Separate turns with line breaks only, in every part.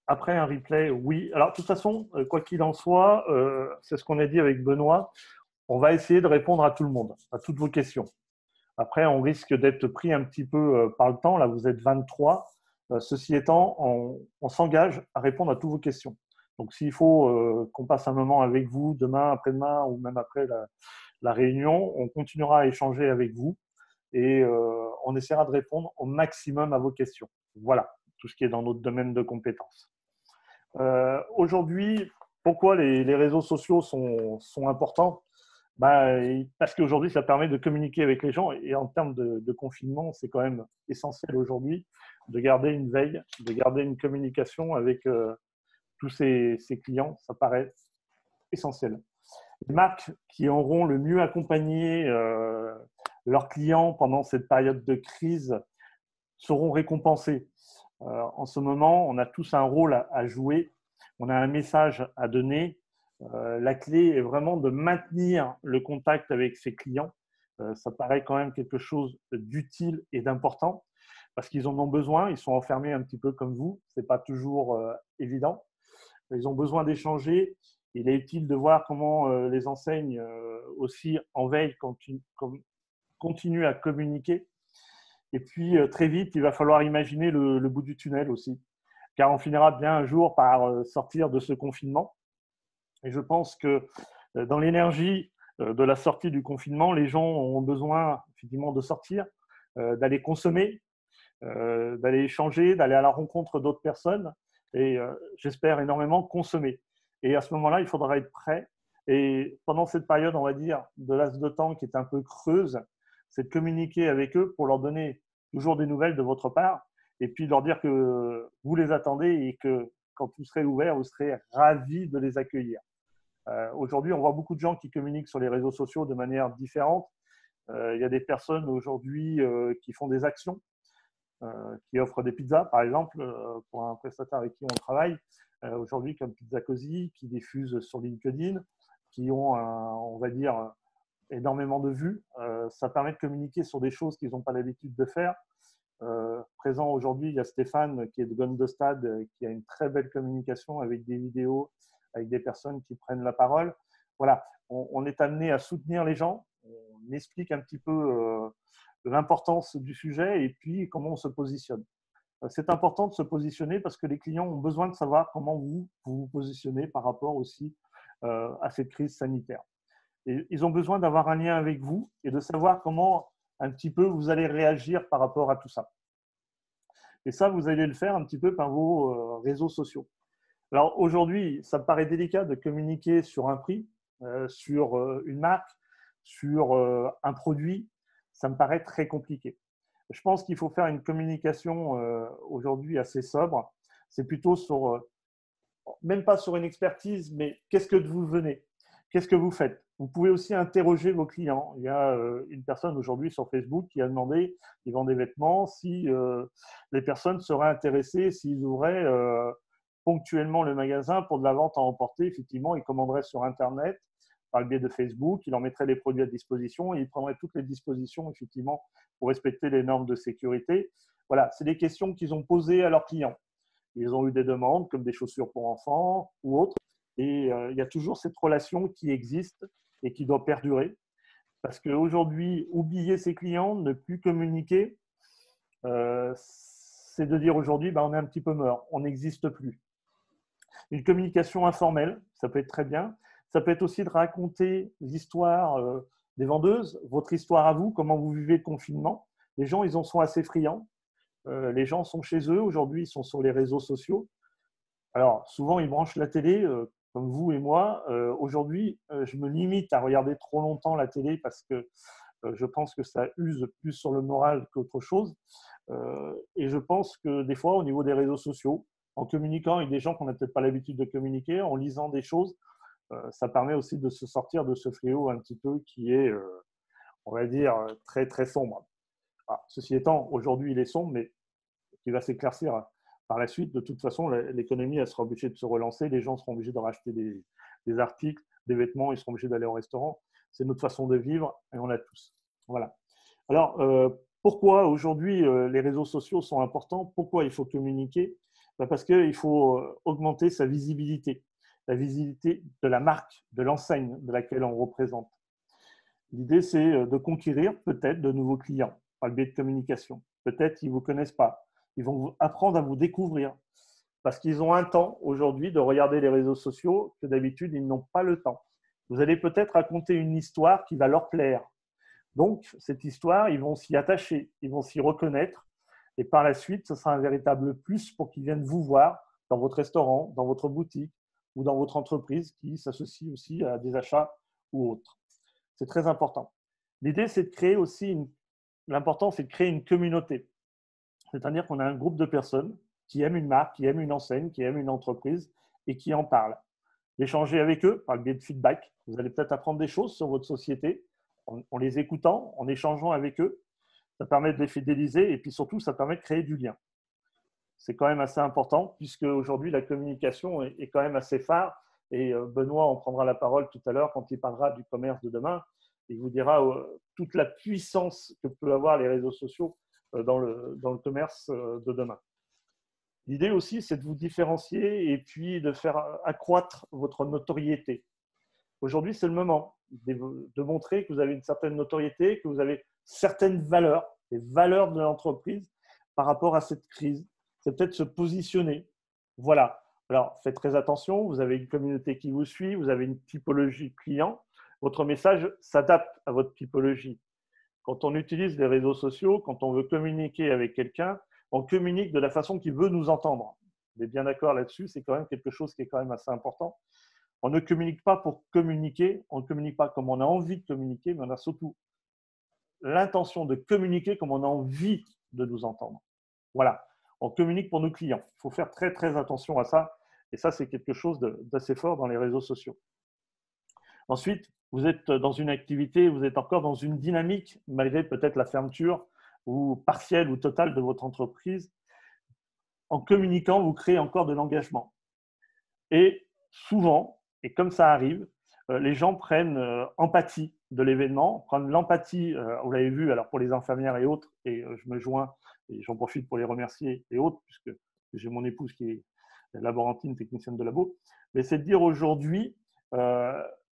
Après un replay, oui. Alors, de toute façon, quoi qu'il en soit, c'est ce qu'on a dit avec Benoît, on va essayer de répondre à tout le monde, à toutes vos questions. Après, on risque d'être pris un petit peu par le temps. Là, vous êtes 23. Ceci étant, on s'engage à répondre à toutes vos questions. Donc, s'il faut qu'on passe un moment avec vous demain, après-demain ou même après la réunion, on continuera à échanger avec vous et on essaiera de répondre au maximum à vos questions. Voilà, tout ce qui est dans notre domaine de compétences. Aujourd'hui, pourquoi les réseaux sociaux sont importants? Parce qu'aujourd'hui, ça permet de communiquer avec les gens et en termes de confinement, c'est quand même essentiel aujourd'hui de garder une veille, de garder une communication avec tous ces clients. Ça paraît essentiel. Les marques qui auront le mieux accompagné leurs clients pendant cette période de crise seront récompensées. En ce moment, on a tous un rôle à jouer, on a un message à donner. La clé est vraiment de maintenir le contact avec ses clients. Ça paraît quand même quelque chose d'utile et d'important parce qu'ils en ont besoin. Ils sont enfermés un petit peu comme vous. Ce n'est pas toujours évident. Ils ont besoin d'échanger. Il est utile de voir comment les enseignes aussi en veille continuent à communiquer. Et puis, très vite, il va falloir imaginer le bout du tunnel aussi, car on finira bien un jour par sortir de ce confinement. Et je pense que dans l'énergie de la sortie du confinement, les gens ont besoin effectivement de sortir, d'aller consommer, d'aller échanger, d'aller à la rencontre d'autres personnes et j'espère énormément consommer. Et à ce moment-là, il faudra être prêt. Et pendant cette période, on va dire, de laps de temps qui est un peu creuse, c'est de communiquer avec eux pour leur donner toujours des nouvelles de votre part et puis leur dire que vous les attendez et que quand vous serez ouverts, vous serez ravis de les accueillir. Aujourd'hui, on voit beaucoup de gens qui communiquent sur les réseaux sociaux de manière différente. Il y a des personnes aujourd'hui qui font des actions, qui offrent des pizzas, par exemple, pour un prestataire avec qui on travaille aujourd'hui, comme Pizza Cozy, qui diffuse sur LinkedIn, qui ont, on va dire, énormément de vues. Ça permet de communiquer sur des choses qu'ils n'ont pas l'habitude de faire. Présent aujourd'hui, il y a Stéphane qui est de Gondostad, qui a une très belle communication avec des vidéos, avec des personnes qui prennent la parole. Voilà, on est amené à soutenir les gens, on explique un petit peu l'importance du sujet et puis comment on se positionne. C'est important de se positionner parce que les clients ont besoin de savoir comment vous positionnez par rapport aussi à cette crise sanitaire. Et ils ont besoin d'avoir un lien avec vous et de savoir comment un petit peu vous allez réagir par rapport à tout ça. Et ça, vous allez le faire un petit peu par vos réseaux sociaux. Alors aujourd'hui, ça me paraît délicat de communiquer sur un prix, sur une marque, sur un produit. Ça me paraît très compliqué. Je pense qu'il faut faire une communication aujourd'hui assez sobre. C'est plutôt sur, même pas sur une expertise, mais qu'est-ce que vous venez? Qu'est-ce que vous faites? Vous pouvez aussi interroger vos clients. Il y a une personne aujourd'hui sur Facebook qui a demandé, il vend des vêtements, si les personnes seraient intéressées, s'ils ouvraient ponctuellement le magasin pour de la vente à emporter. Effectivement, ils commanderaient sur Internet par le biais de Facebook, il en mettrait les produits à disposition et il prendrait toutes les dispositions effectivement pour respecter les normes de sécurité. Voilà, c'est des questions qu'ils ont posées à leurs clients. Ils ont eu des demandes comme des chaussures pour enfants ou autres. Et il y a toujours cette relation qui existe et qui doit perdurer. Parce qu'aujourd'hui, oublier ses clients, ne plus communiquer, c'est de dire aujourd'hui, on est un petit peu mort, on n'existe plus. Une communication informelle, ça peut être très bien. Ça peut être aussi de raconter l'histoire des vendeuses, votre histoire à vous, comment vous vivez le confinement. Les gens, ils en sont assez friands. Les gens sont chez eux. Aujourd'hui, ils sont sur les réseaux sociaux. Alors, souvent, ils branchent la télé, comme vous et moi. Aujourd'hui, je me limite à regarder trop longtemps la télé parce que je pense que ça use plus sur le moral qu'autre chose. Et je pense que des fois, au niveau des réseaux sociaux, en communiquant avec des gens qu'on n'a peut-être pas l'habitude de communiquer, en lisant des choses, ça permet aussi de se sortir de ce fléau un petit peu qui est, on va dire, très, très sombre. Alors, ceci étant, aujourd'hui, il est sombre, mais qui va s'éclaircir par la suite. De toute façon, l'économie, elle sera obligée de se relancer. Les gens seront obligés de racheter des articles, des vêtements, ils seront obligés d'aller au restaurant. C'est notre façon de vivre et on l'a tous. Voilà. Alors, pourquoi aujourd'hui les réseaux sociaux sont importants? Pourquoi il faut communiquer? Parce qu'il faut augmenter sa visibilité, la visibilité de la marque, de l'enseigne de laquelle on représente. L'idée, c'est de conquérir peut-être de nouveaux clients par le biais de communication. Peut-être qu'ils ne vous connaissent pas. Ils vont apprendre à vous découvrir parce qu'ils ont un temps aujourd'hui de regarder les réseaux sociaux que d'habitude, ils n'ont pas le temps. Vous allez peut-être raconter une histoire qui va leur plaire. Donc, cette histoire, ils vont s'y attacher, ils vont s'y reconnaître. Et par la suite, ce sera un véritable plus pour qu'ils viennent vous voir dans votre restaurant, dans votre boutique ou dans votre entreprise qui s'associe aussi à des achats ou autres. C'est très important. L'idée, c'est de créer aussi, l'important, c'est de créer une communauté. C'est-à-dire qu'on a un groupe de personnes qui aiment une marque, qui aiment une enseigne, qui aiment une entreprise et qui en parlent. D'échanger avec eux par le biais de feedback. Vous allez peut-être apprendre des choses sur votre société en les écoutant, en échangeant avec eux. Ça permet de les fidéliser et puis surtout, ça permet de créer du lien. C'est quand même assez important puisque aujourd'hui, la communication est quand même assez phare. Et Benoît en prendra la parole tout à l'heure quand il parlera du commerce de demain. Il vous dira toute la puissance que peuvent avoir les réseaux sociaux dans le commerce de demain. L'idée aussi, c'est de vous différencier et puis de faire accroître votre notoriété. Aujourd'hui, c'est le moment de montrer que vous avez une certaine notoriété, que vous avez certaines valeurs, les valeurs de l'entreprise par rapport à cette crise. C'est peut-être se positionner. Voilà. Alors, faites très attention, vous avez une communauté qui vous suit, vous avez une typologie client. Votre message s'adapte à votre typologie. Quand on utilise les réseaux sociaux, quand on veut communiquer avec quelqu'un, on communique de la façon qu'il veut nous entendre. On est bien d'accord là-dessus, c'est quand même quelque chose qui est quand même assez important. On ne communique pas pour communiquer, on ne communique pas comme on a envie de communiquer, mais on a surtout l'intention de communiquer comme on a envie de nous entendre. Voilà, on communique pour nos clients. Il faut faire très, très attention à ça. Et ça, c'est quelque chose d'assez fort dans les réseaux sociaux. Ensuite, vous êtes dans une activité, vous êtes encore dans une dynamique, malgré peut-être la fermeture ou partielle ou totale de votre entreprise. En communiquant, vous créez encore de l'engagement. Et souvent, et comme ça arrive, les gens prennent empathie de l'événement, prennent l'empathie, vous l'avez vu, alors pour les infirmières et autres, et je me joins, et j'en profite pour les remercier et autres, puisque j'ai mon épouse qui est laborantine, technicienne de labo, mais c'est de dire aujourd'hui,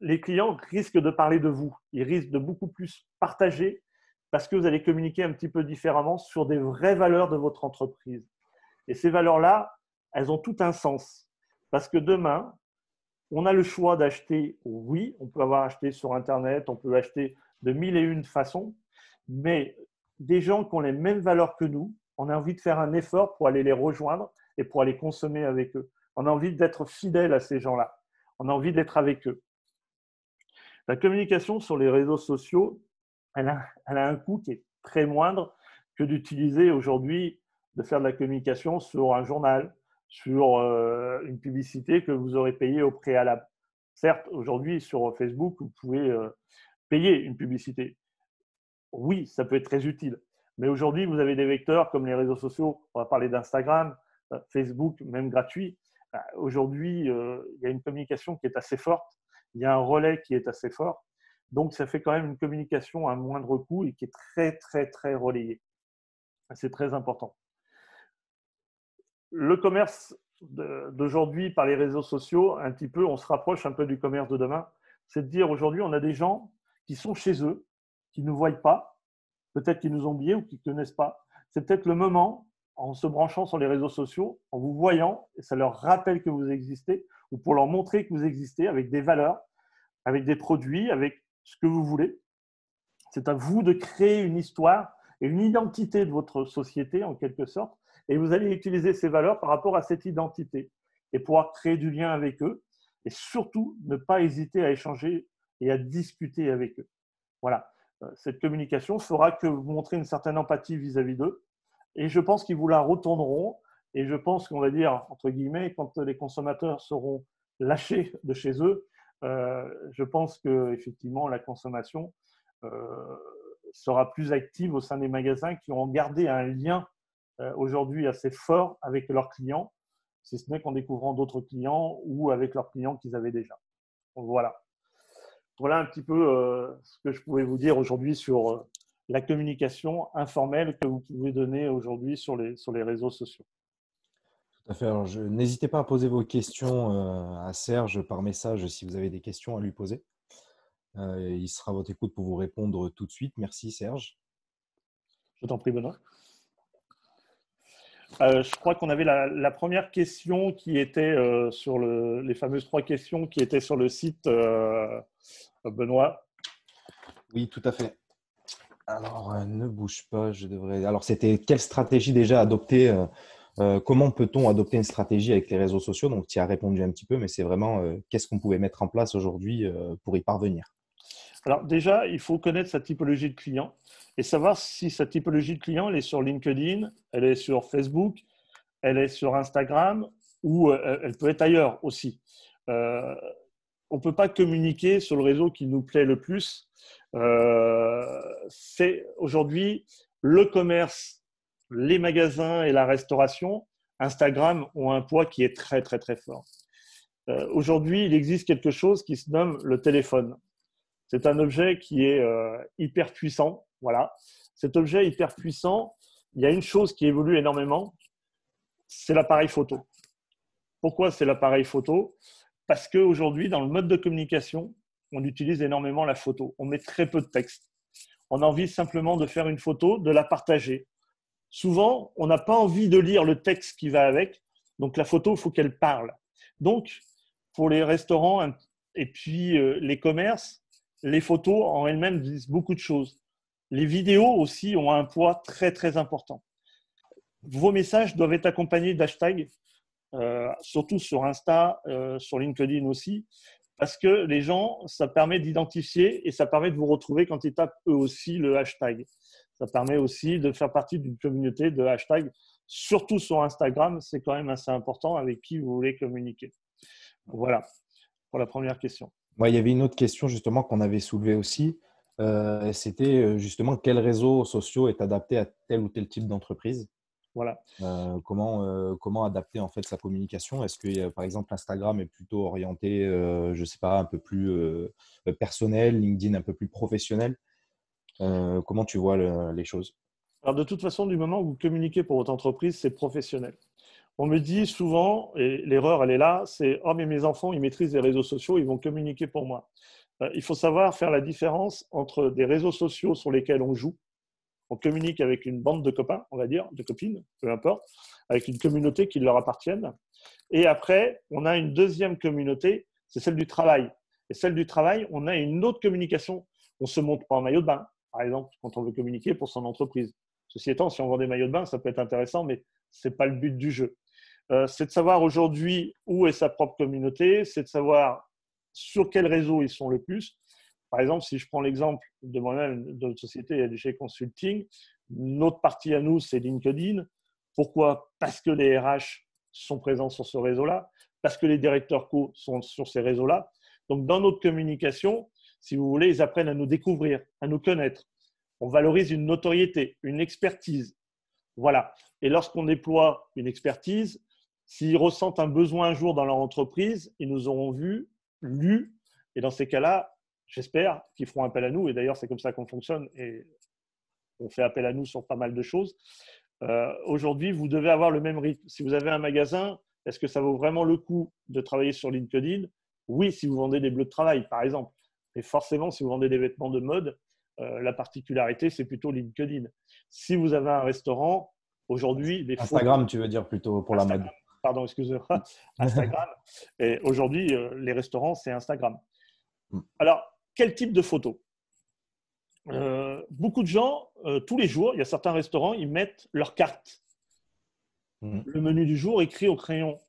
les clients risquent de parler de vous, ils risquent de beaucoup plus partager parce que vous allez communiquer un petit peu différemment sur des vraies valeurs de votre entreprise. Et ces valeurs-là, elles ont tout un sens. Parce que demain, on a le choix d'acheter, oui, on peut avoir acheté sur Internet, on peut acheter de mille et une façons, mais des gens qui ont les mêmes valeurs que nous, on a envie de faire un effort pour aller les rejoindre et pour aller consommer avec eux. On a envie d'être fidèle à ces gens-là. On a envie d'être avec eux. La communication sur les réseaux sociaux, elle a un coût qui est très moindre que d'utiliser aujourd'hui, de faire de la communication sur un journal, sur une publicité que vous aurez payée au préalable. Certes, aujourd'hui, sur Facebook, vous pouvez payer une publicité. Oui, ça peut être très utile. Mais aujourd'hui, vous avez des vecteurs comme les réseaux sociaux. On va parler d'Instagram, Facebook, même gratuit. Aujourd'hui, il y a une communication qui est assez forte. Il y a un relais qui est assez fort. Donc, ça fait quand même une communication à moindre coût et qui est très, très, très relayée. C'est très important. Le commerce d'aujourd'hui par les réseaux sociaux, un petit peu, on se rapproche un peu du commerce de demain. C'est de dire aujourd'hui, on a des gens qui sont chez eux, qui ne nous voient pas, peut-être qu'ils nous ont oubliés ou qui ne connaissent pas. C'est peut-être le moment, en se branchant sur les réseaux sociaux, en vous voyant, et ça leur rappelle que vous existez, ou pour leur montrer que vous existez avec des valeurs, avec des produits, avec ce que vous voulez. C'est à vous de créer une histoire et une identité de votre société, en quelque sorte, et vous allez utiliser ces valeurs par rapport à cette identité et pouvoir créer du lien avec eux, et surtout ne pas hésiter à échanger et à discuter avec eux. Voilà. Cette communication fera que vous montrez une certaine empathie vis-à-vis d'eux, et je pense qu'ils vous la retourneront, et je pense qu'on va dire, entre guillemets, quand les consommateurs seront lâchés de chez eux, je pense qu'effectivement, la consommation sera plus active au sein des magasins qui ont gardé un lien aujourd'hui assez fort avec leurs clients, si ce n'est qu'en découvrant d'autres clients ou avec leurs clients qu'ils avaient déjà. Donc, voilà. Voilà un petit peu ce que je pouvais vous dire aujourd'hui sur la communication informelle que vous pouvez donner aujourd'hui sur les réseaux sociaux.
Tout à fait. Alors, n'hésitez pas à poser vos questions à Serge par message si vous avez des questions à lui poser. Il sera à votre écoute pour vous répondre tout de suite. Merci Serge.
Je t'en prie, Benoît. Je crois qu'on avait la première question qui était sur les fameuses 3 questions qui étaient sur le site, Benoît.
Oui, tout à fait. Alors, ne bouge pas, je devrais. Alors, c'était quelle stratégie déjà adopter comment peut-on adopter une stratégie avec les réseaux sociaux? Donc, tu y as répondu un petit peu, mais c'est vraiment qu'est-ce qu'on pouvait mettre en place aujourd'hui pour y parvenir?
Alors déjà, il faut connaître sa typologie de client et savoir si sa typologie de client elle est sur LinkedIn, elle est sur Facebook, elle est sur Instagram ou elle peut être ailleurs aussi. Euh, on ne peut pas communiquer sur le réseau qui nous plaît le plus. C'est aujourd'hui le commerce, les magasins et la restauration. Instagram ont un poids qui est très, très, très fort. Aujourd'hui, il existe quelque chose qui se nomme le téléphone. C'est un objet qui est hyper puissant. Voilà. Cet objet hyper puissant, il y a une chose qui évolue énormément, c'est l'appareil photo. Pourquoi c'est l'appareil photo? Parce qu'aujourd'hui, dans le mode de communication, on utilise énormément la photo. On met très peu de texte. On a envie simplement de faire une photo, de la partager. Souvent, on n'a pas envie de lire le texte qui va avec. Donc, la photo, il faut qu'elle parle. Donc, pour les restaurants et puis les commerces, les photos en elles-mêmes disent beaucoup de choses. Les vidéos aussi ont un poids très, très important. Vos messages doivent être accompagnés d'hashtags, surtout sur Insta, sur LinkedIn aussi, parce que les gens, ça permet d'identifier et ça permet de vous retrouver quand ils tapent eux aussi le hashtag. Ça permet aussi de faire partie d'une communauté de hashtags, surtout sur Instagram, c'est quand même assez important avec qui vous voulez communiquer. Voilà pour la première question.
Ouais, il y avait une autre question justement qu'on avait soulevée aussi. C'était justement quel réseau social est adapté à tel ou tel type d'entreprise?
Voilà.
Comment adapter en fait sa communication? Est-ce que par exemple Instagram est plutôt orienté, je sais pas, un peu plus personnel, LinkedIn un peu plus professionnel? Comment tu vois les choses?
Alors de toute façon, du moment où vous communiquez pour votre entreprise, c'est professionnel. On me dit souvent, et l'erreur elle est là, c'est « Oh mais mes enfants, ils maîtrisent les réseaux sociaux, ils vont communiquer pour moi ». Il faut savoir faire la différence entre des réseaux sociaux sur lesquels on joue, on communique avec une bande de copains, on va dire, de copines, peu importe, avec une communauté qui leur appartienne. Et après, on a une deuxième communauté, c'est celle du travail. Et celle du travail, on a une autre communication. On ne se montre pas en maillot de bain, par exemple, quand on veut communiquer pour son entreprise. Ceci étant, si on vend des maillots de bain, ça peut être intéressant, mais ce n'est pas le but du jeu. C'est de savoir aujourd'hui où est sa propre communauté, c'est de savoir sur quel réseau ils sont le plus. Par exemple, si je prends l'exemple de moi-même, de notre société LG Consulting, notre partie à nous, c'est LinkedIn. Pourquoi? Parce que les RH sont présents sur ce réseau-là, parce que les directeurs co sont sur ces réseaux-là. Donc, dans notre communication, si vous voulez, ils apprennent à nous découvrir, à nous connaître. On valorise une notoriété, une expertise. Voilà. Et lorsqu'on déploie une expertise, s'ils ressentent un besoin un jour dans leur entreprise, ils nous auront vus, lus, et dans ces cas-là, j'espère qu'ils feront appel à nous. Et d'ailleurs, c'est comme ça qu'on fonctionne et on fait appel à nous sur pas mal de choses. Aujourd'hui, vous devez avoir le même rythme. Si vous avez un magasin, est-ce que ça vaut vraiment le coup de travailler sur LinkedIn? Oui, si vous vendez des bleus de travail, par exemple. Mais forcément, si vous vendez des vêtements de mode, la particularité, c'est plutôt LinkedIn. Si vous avez un restaurant, aujourd'hui, les photos…
Instagram, tu veux dire plutôt pour la mode.
Instagram, pardon, excusez-moi, Instagram. Et aujourd'hui, les restaurants, c'est Instagram. Alors, quel type de photos? Beaucoup de gens, tous les jours, il y a certains restaurants, ils mettent leur carte. Le menu du jour écrit au crayon.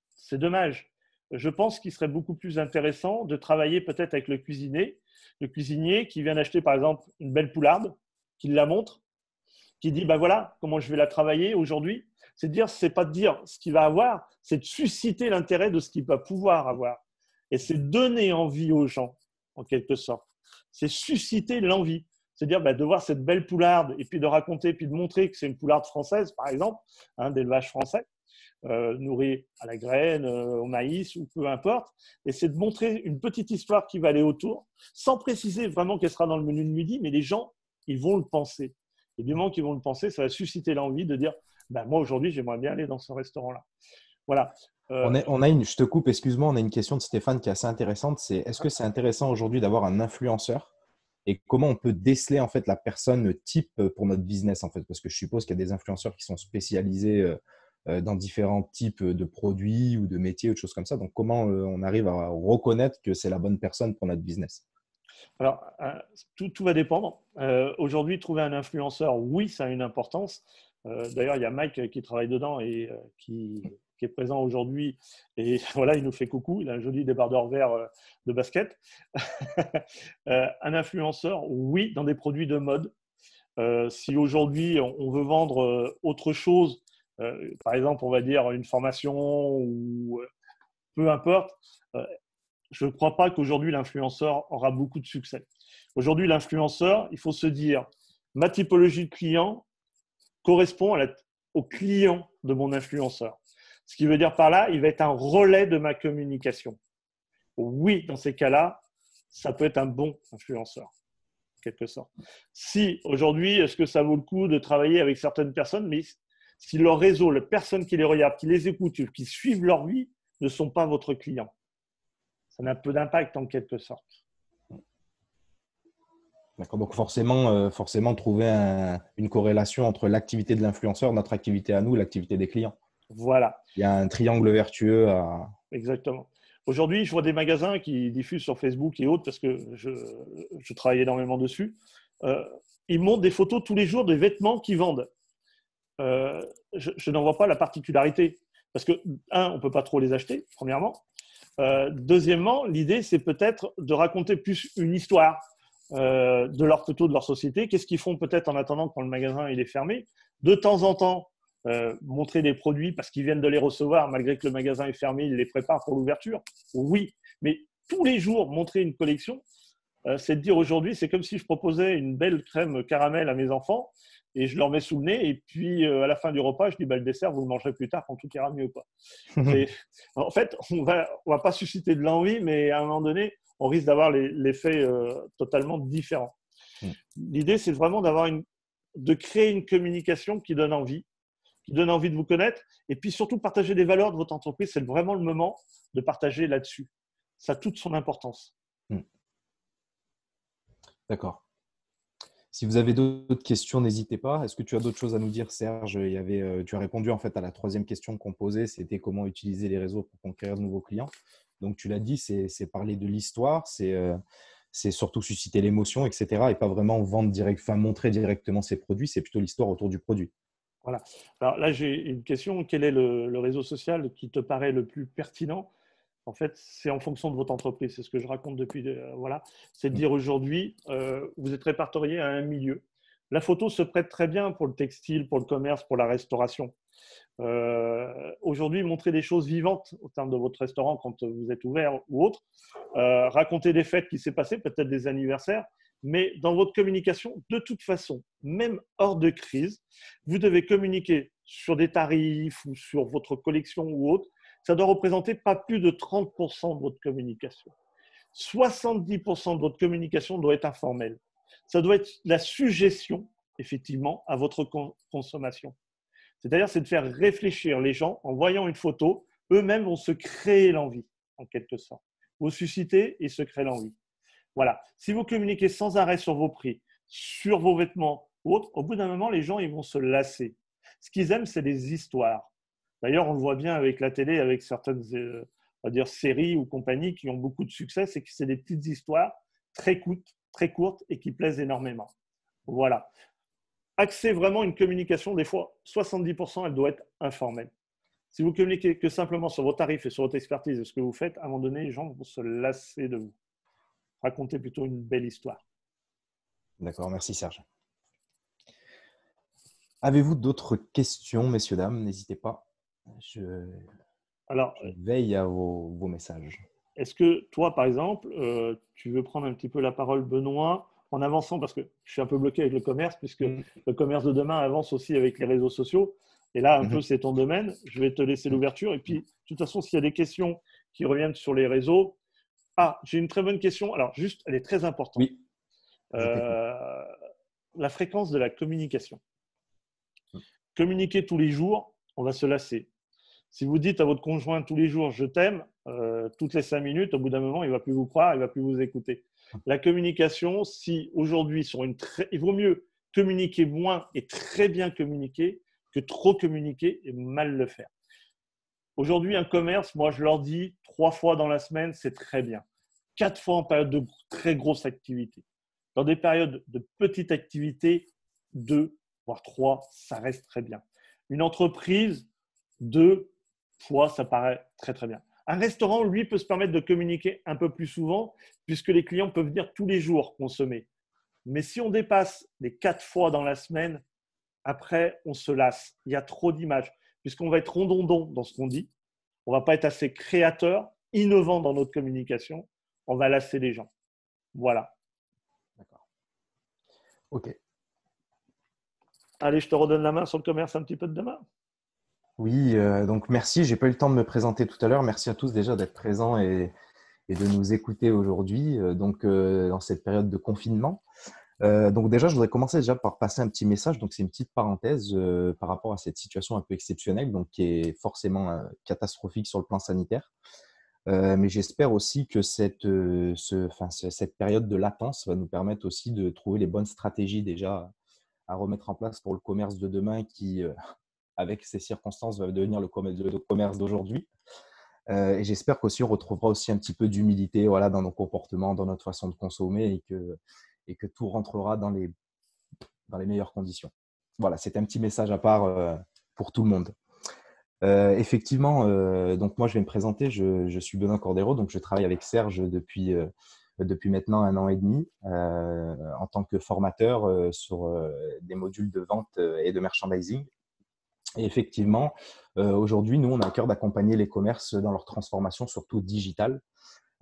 C'est dommage. Je pense qu'il serait beaucoup plus intéressant de travailler peut-être avec le cuisinier qui vient d'acheter par exemple une belle poularde, qui la montre, qui dit ben voilà comment je vais la travailler aujourd'hui. C'est pas de dire ce qu'il va avoir, c'est de susciter l'intérêt de ce qu'il va pouvoir avoir. Et c'est donner envie aux gens, en quelque sorte. C'est susciter l'envie. C'est-à-dire de voir cette belle poularde et puis de raconter, puis de montrer que c'est une poularde française, par exemple, d'élevage français, nourrie à la graine, au maïs ou peu importe. Et c'est de montrer une petite histoire qui va aller autour, sans préciser vraiment qu'elle sera dans le menu de midi, mais les gens, ils vont le penser. Et du moment qu'ils vont le penser, ça va susciter l'envie de dire Ben, moi, aujourd'hui, j'aimerais bien aller dans ce restaurant-là. Voilà.
Je te coupe, excuse-moi, on a une question de Stéphane qui est assez intéressante. C'est est-ce que c'est intéressant aujourd'hui d'avoir un influenceur et comment on peut déceler en fait la personne type pour notre business en fait? Parce que je suppose qu'il y a des influenceurs qui sont spécialisés dans différents types de produits ou de métiers ou de choses comme ça. Donc, comment on arrive à reconnaître que c'est la bonne personne pour notre business?
Alors, tout va dépendre. Aujourd'hui, trouver un influenceur, oui, ça a une importance. D'ailleurs, il y a Mike qui travaille dedans et qui est présent aujourd'hui. Et voilà, il nous fait coucou. Il a un joli débardeur vert de basket. Un influenceur, oui, dans des produits de mode. Si aujourd'hui, on veut vendre autre chose, par exemple, on va dire une formation ou peu importe, je ne crois pas qu'aujourd'hui, l'influenceur aura beaucoup de succès. Aujourd'hui, l'influenceur, il faut se dire, ma typologie de client correspond au client de mon influenceur. Ce qui veut dire par là, il va être un relais de ma communication. Oui, dans ces cas-là, ça peut être un bon influenceur, en quelque sorte. Si aujourd'hui, est-ce que ça vaut le coup de travailler avec certaines personnes, mais si leur réseau, les personnes qui les regardent, qui les écoutent, qui suivent leur vie, ne sont pas votre client, ça n'a peu d'impact en quelque sorte.
D'accord, donc forcément trouver une corrélation entre l'activité de l'influenceur, notre activité à nous, l'activité des clients.
Voilà.
Il y a un triangle vertueux à…
Exactement. Aujourd'hui, je vois des magasins qui diffusent sur Facebook et autres parce que je travaille énormément dessus. Ils montrent des photos tous les jours des vêtements qu'ils vendent. Je n'en vois pas la particularité parce que, on ne peut pas trop les acheter, premièrement. Deuxièmement, l'idée, c'est peut-être de raconter plus une histoire de leur photo, de leur société. Qu'est-ce qu'ils font peut-être en attendant quand le magasin il est fermé? De temps en temps, montrer des produits parce qu'ils viennent de les recevoir, malgré que le magasin est fermé, ils les préparent pour l'ouverture. Oui, mais tous les jours, montrer une collection, c'est de dire aujourd'hui, c'est comme si je proposais une belle crème caramel à mes enfants et je leur mets sous le nez et puis à la fin du repas, je dis le dessert, vous le mangerez plus tard quand tout ira mieux. Quoi. En fait, on va pas susciter de l'envie, mais à un moment donné, on risque d'avoir l'effet totalement différent. L'idée, c'est vraiment de créer une communication qui donne envie de vous connaître, et puis surtout partager des valeurs de votre entreprise. C'est vraiment le moment de partager là-dessus. Ça a toute son importance.
D'accord. Si vous avez d'autres questions, n'hésitez pas. Est-ce que tu as d'autres choses à nous dire, Serge? Tu as répondu en fait à la troisième question qu'on posait, c'était comment utiliser les réseaux pour conquérir de nouveaux clients. Donc tu l'as dit, c'est parler de l'histoire, c'est surtout susciter l'émotion, etc. Et pas vraiment montrer directement ses produits, c'est plutôt l'histoire autour du produit.
Voilà. Alors là, j'ai une question. Quel est le réseau social qui te paraît le plus pertinent? En fait, c'est en fonction de votre entreprise. C'est ce que je raconte depuis. Voilà. C'est de dire aujourd'hui, vous êtes répertorié à un milieu. La photo se prête très bien pour le textile, pour le commerce, pour la restauration. Aujourd'hui, montrer des choses vivantes au terme de votre restaurant quand vous êtes ouvert ou autre. Raconter des fêtes qui s'est passées, peut-être des anniversaires. Mais dans votre communication, de toute façon, même hors de crise, vous devez communiquer sur des tarifs ou sur votre collection ou autre. Ça doit représenter pas plus de 30% de votre communication. 70% de votre communication doit être informelle. Ça doit être la suggestion, effectivement, à votre consommation. C'est-à-dire, c'est de faire réfléchir les gens en voyant une photo. Eux-mêmes vont se créer l'envie, en quelque sorte. Vous suscitez et se créent l'envie. Voilà. Si vous communiquez sans arrêt sur vos prix, sur vos vêtements ou autres, au bout d'un moment, les gens ils vont se lasser. Ce qu'ils aiment, c'est des histoires. D'ailleurs, on le voit bien avec la télé, avec certaines on va dire, séries ou compagnies qui ont beaucoup de succès, c'est que c'est des petites histoires très courtes et qui plaisent énormément. Voilà. Axer vraiment une communication, des fois, 70%, elle doit être informelle. Si vous communiquez que simplement sur vos tarifs et sur votre expertise et ce que vous faites, à un moment donné, les gens vont se lasser de vous. Racontez plutôt une belle histoire.
D'accord, merci Serge. Avez-vous d'autres questions, messieurs, dames? N'hésitez pas. Je veille à vos messages.
Est-ce que toi, par exemple, tu veux prendre un petit peu la parole, Benoît, en avançant, parce que je suis un peu bloqué avec le commerce, puisque le commerce de demain avance aussi avec les réseaux sociaux. Et là, un peu, c'est ton domaine. Je vais te laisser l'ouverture. Et puis, de toute façon, s'il y a des questions qui reviennent sur les réseaux… Ah, j'ai une très bonne question. Alors, juste, elle est très importante.
Oui.
La fréquence de la communication. Communiquer tous les jours, on va se lasser. Si vous dites à votre conjoint tous les jours « je t'aime », toutes les 5 minutes, au bout d'un moment, il ne va plus vous croire, il ne va plus vous écouter. La communication, si aujourd'hui, il vaut mieux communiquer moins et très bien communiquer que trop communiquer et mal le faire. Aujourd'hui, un commerce, moi, je leur dis 3 fois dans la semaine, c'est très bien. 4 fois en période de très grosse activité. Dans des périodes de petite activité, 2, voire 3, ça reste très bien. Une entreprise, 2 fois, ça paraît très, très bien. Un restaurant, lui, peut se permettre de communiquer un peu plus souvent puisque les clients peuvent venir tous les jours consommer. Mais si on dépasse les 4 fois dans la semaine, après, on se lasse. Il y a trop d'images puisqu'on va être redondant dans ce qu'on dit. On ne va pas être assez créateur, innovant dans notre communication. On va lasser les gens. Voilà.
D'accord. OK.
Allez, je te redonne la main sur le commerce un petit peu de demain.
Oui, donc merci. J'ai pas eu le temps de me présenter tout à l'heure. Merci à tous déjà d'être présents et de nous écouter aujourd'hui, dans cette période de confinement. Donc déjà, je voudrais commencer déjà par passer un petit message. Donc c'est une petite parenthèse par rapport à cette situation un peu exceptionnelle, donc qui est forcément catastrophique sur le plan sanitaire. Mais j'espère aussi que cette période de latence va nous permettre aussi de trouver les bonnes stratégies déjà à remettre en place pour le commerce de demain qui, avec ces circonstances, va devenir le commerce d'aujourd'hui. Et j'espère qu'aussi on retrouvera aussi un petit peu d'humilité, voilà, dans nos comportements, dans notre façon de consommer et que tout rentrera dans les meilleures conditions. Voilà, c'est un petit message à part pour tout le monde. Effectivement, donc moi je vais me présenter, je suis Benoît Cordero, donc je travaille avec Serge depuis maintenant 1 an et demi en tant que formateur sur des modules de vente et de merchandising. Et effectivement, aujourd'hui, nous, on a à cœur d'accompagner les commerces dans leur transformation, surtout digitale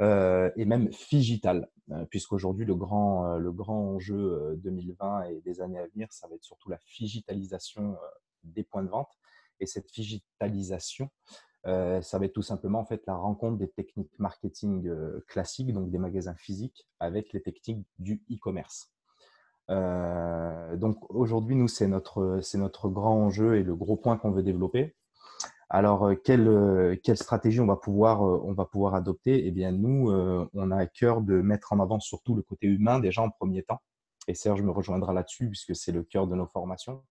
et même phygital, puisqu'aujourd'hui, le grand enjeu 2020 et des années à venir, ça va être surtout la phygitalisation des points de vente. Et cette phygitalisation, ça va être tout simplement en fait la rencontre des techniques marketing classiques, donc des magasins physiques, avec les techniques du e-commerce. Donc aujourd'hui, nous, c'est notre grand enjeu et le gros point qu'on veut développer. Alors, quelle stratégie on va pouvoir adopter? Eh bien, nous, on a à cœur de mettre en avant surtout le côté humain déjà en premier temps. Et Serge me rejoindra là-dessus puisque c'est le cœur de nos formations.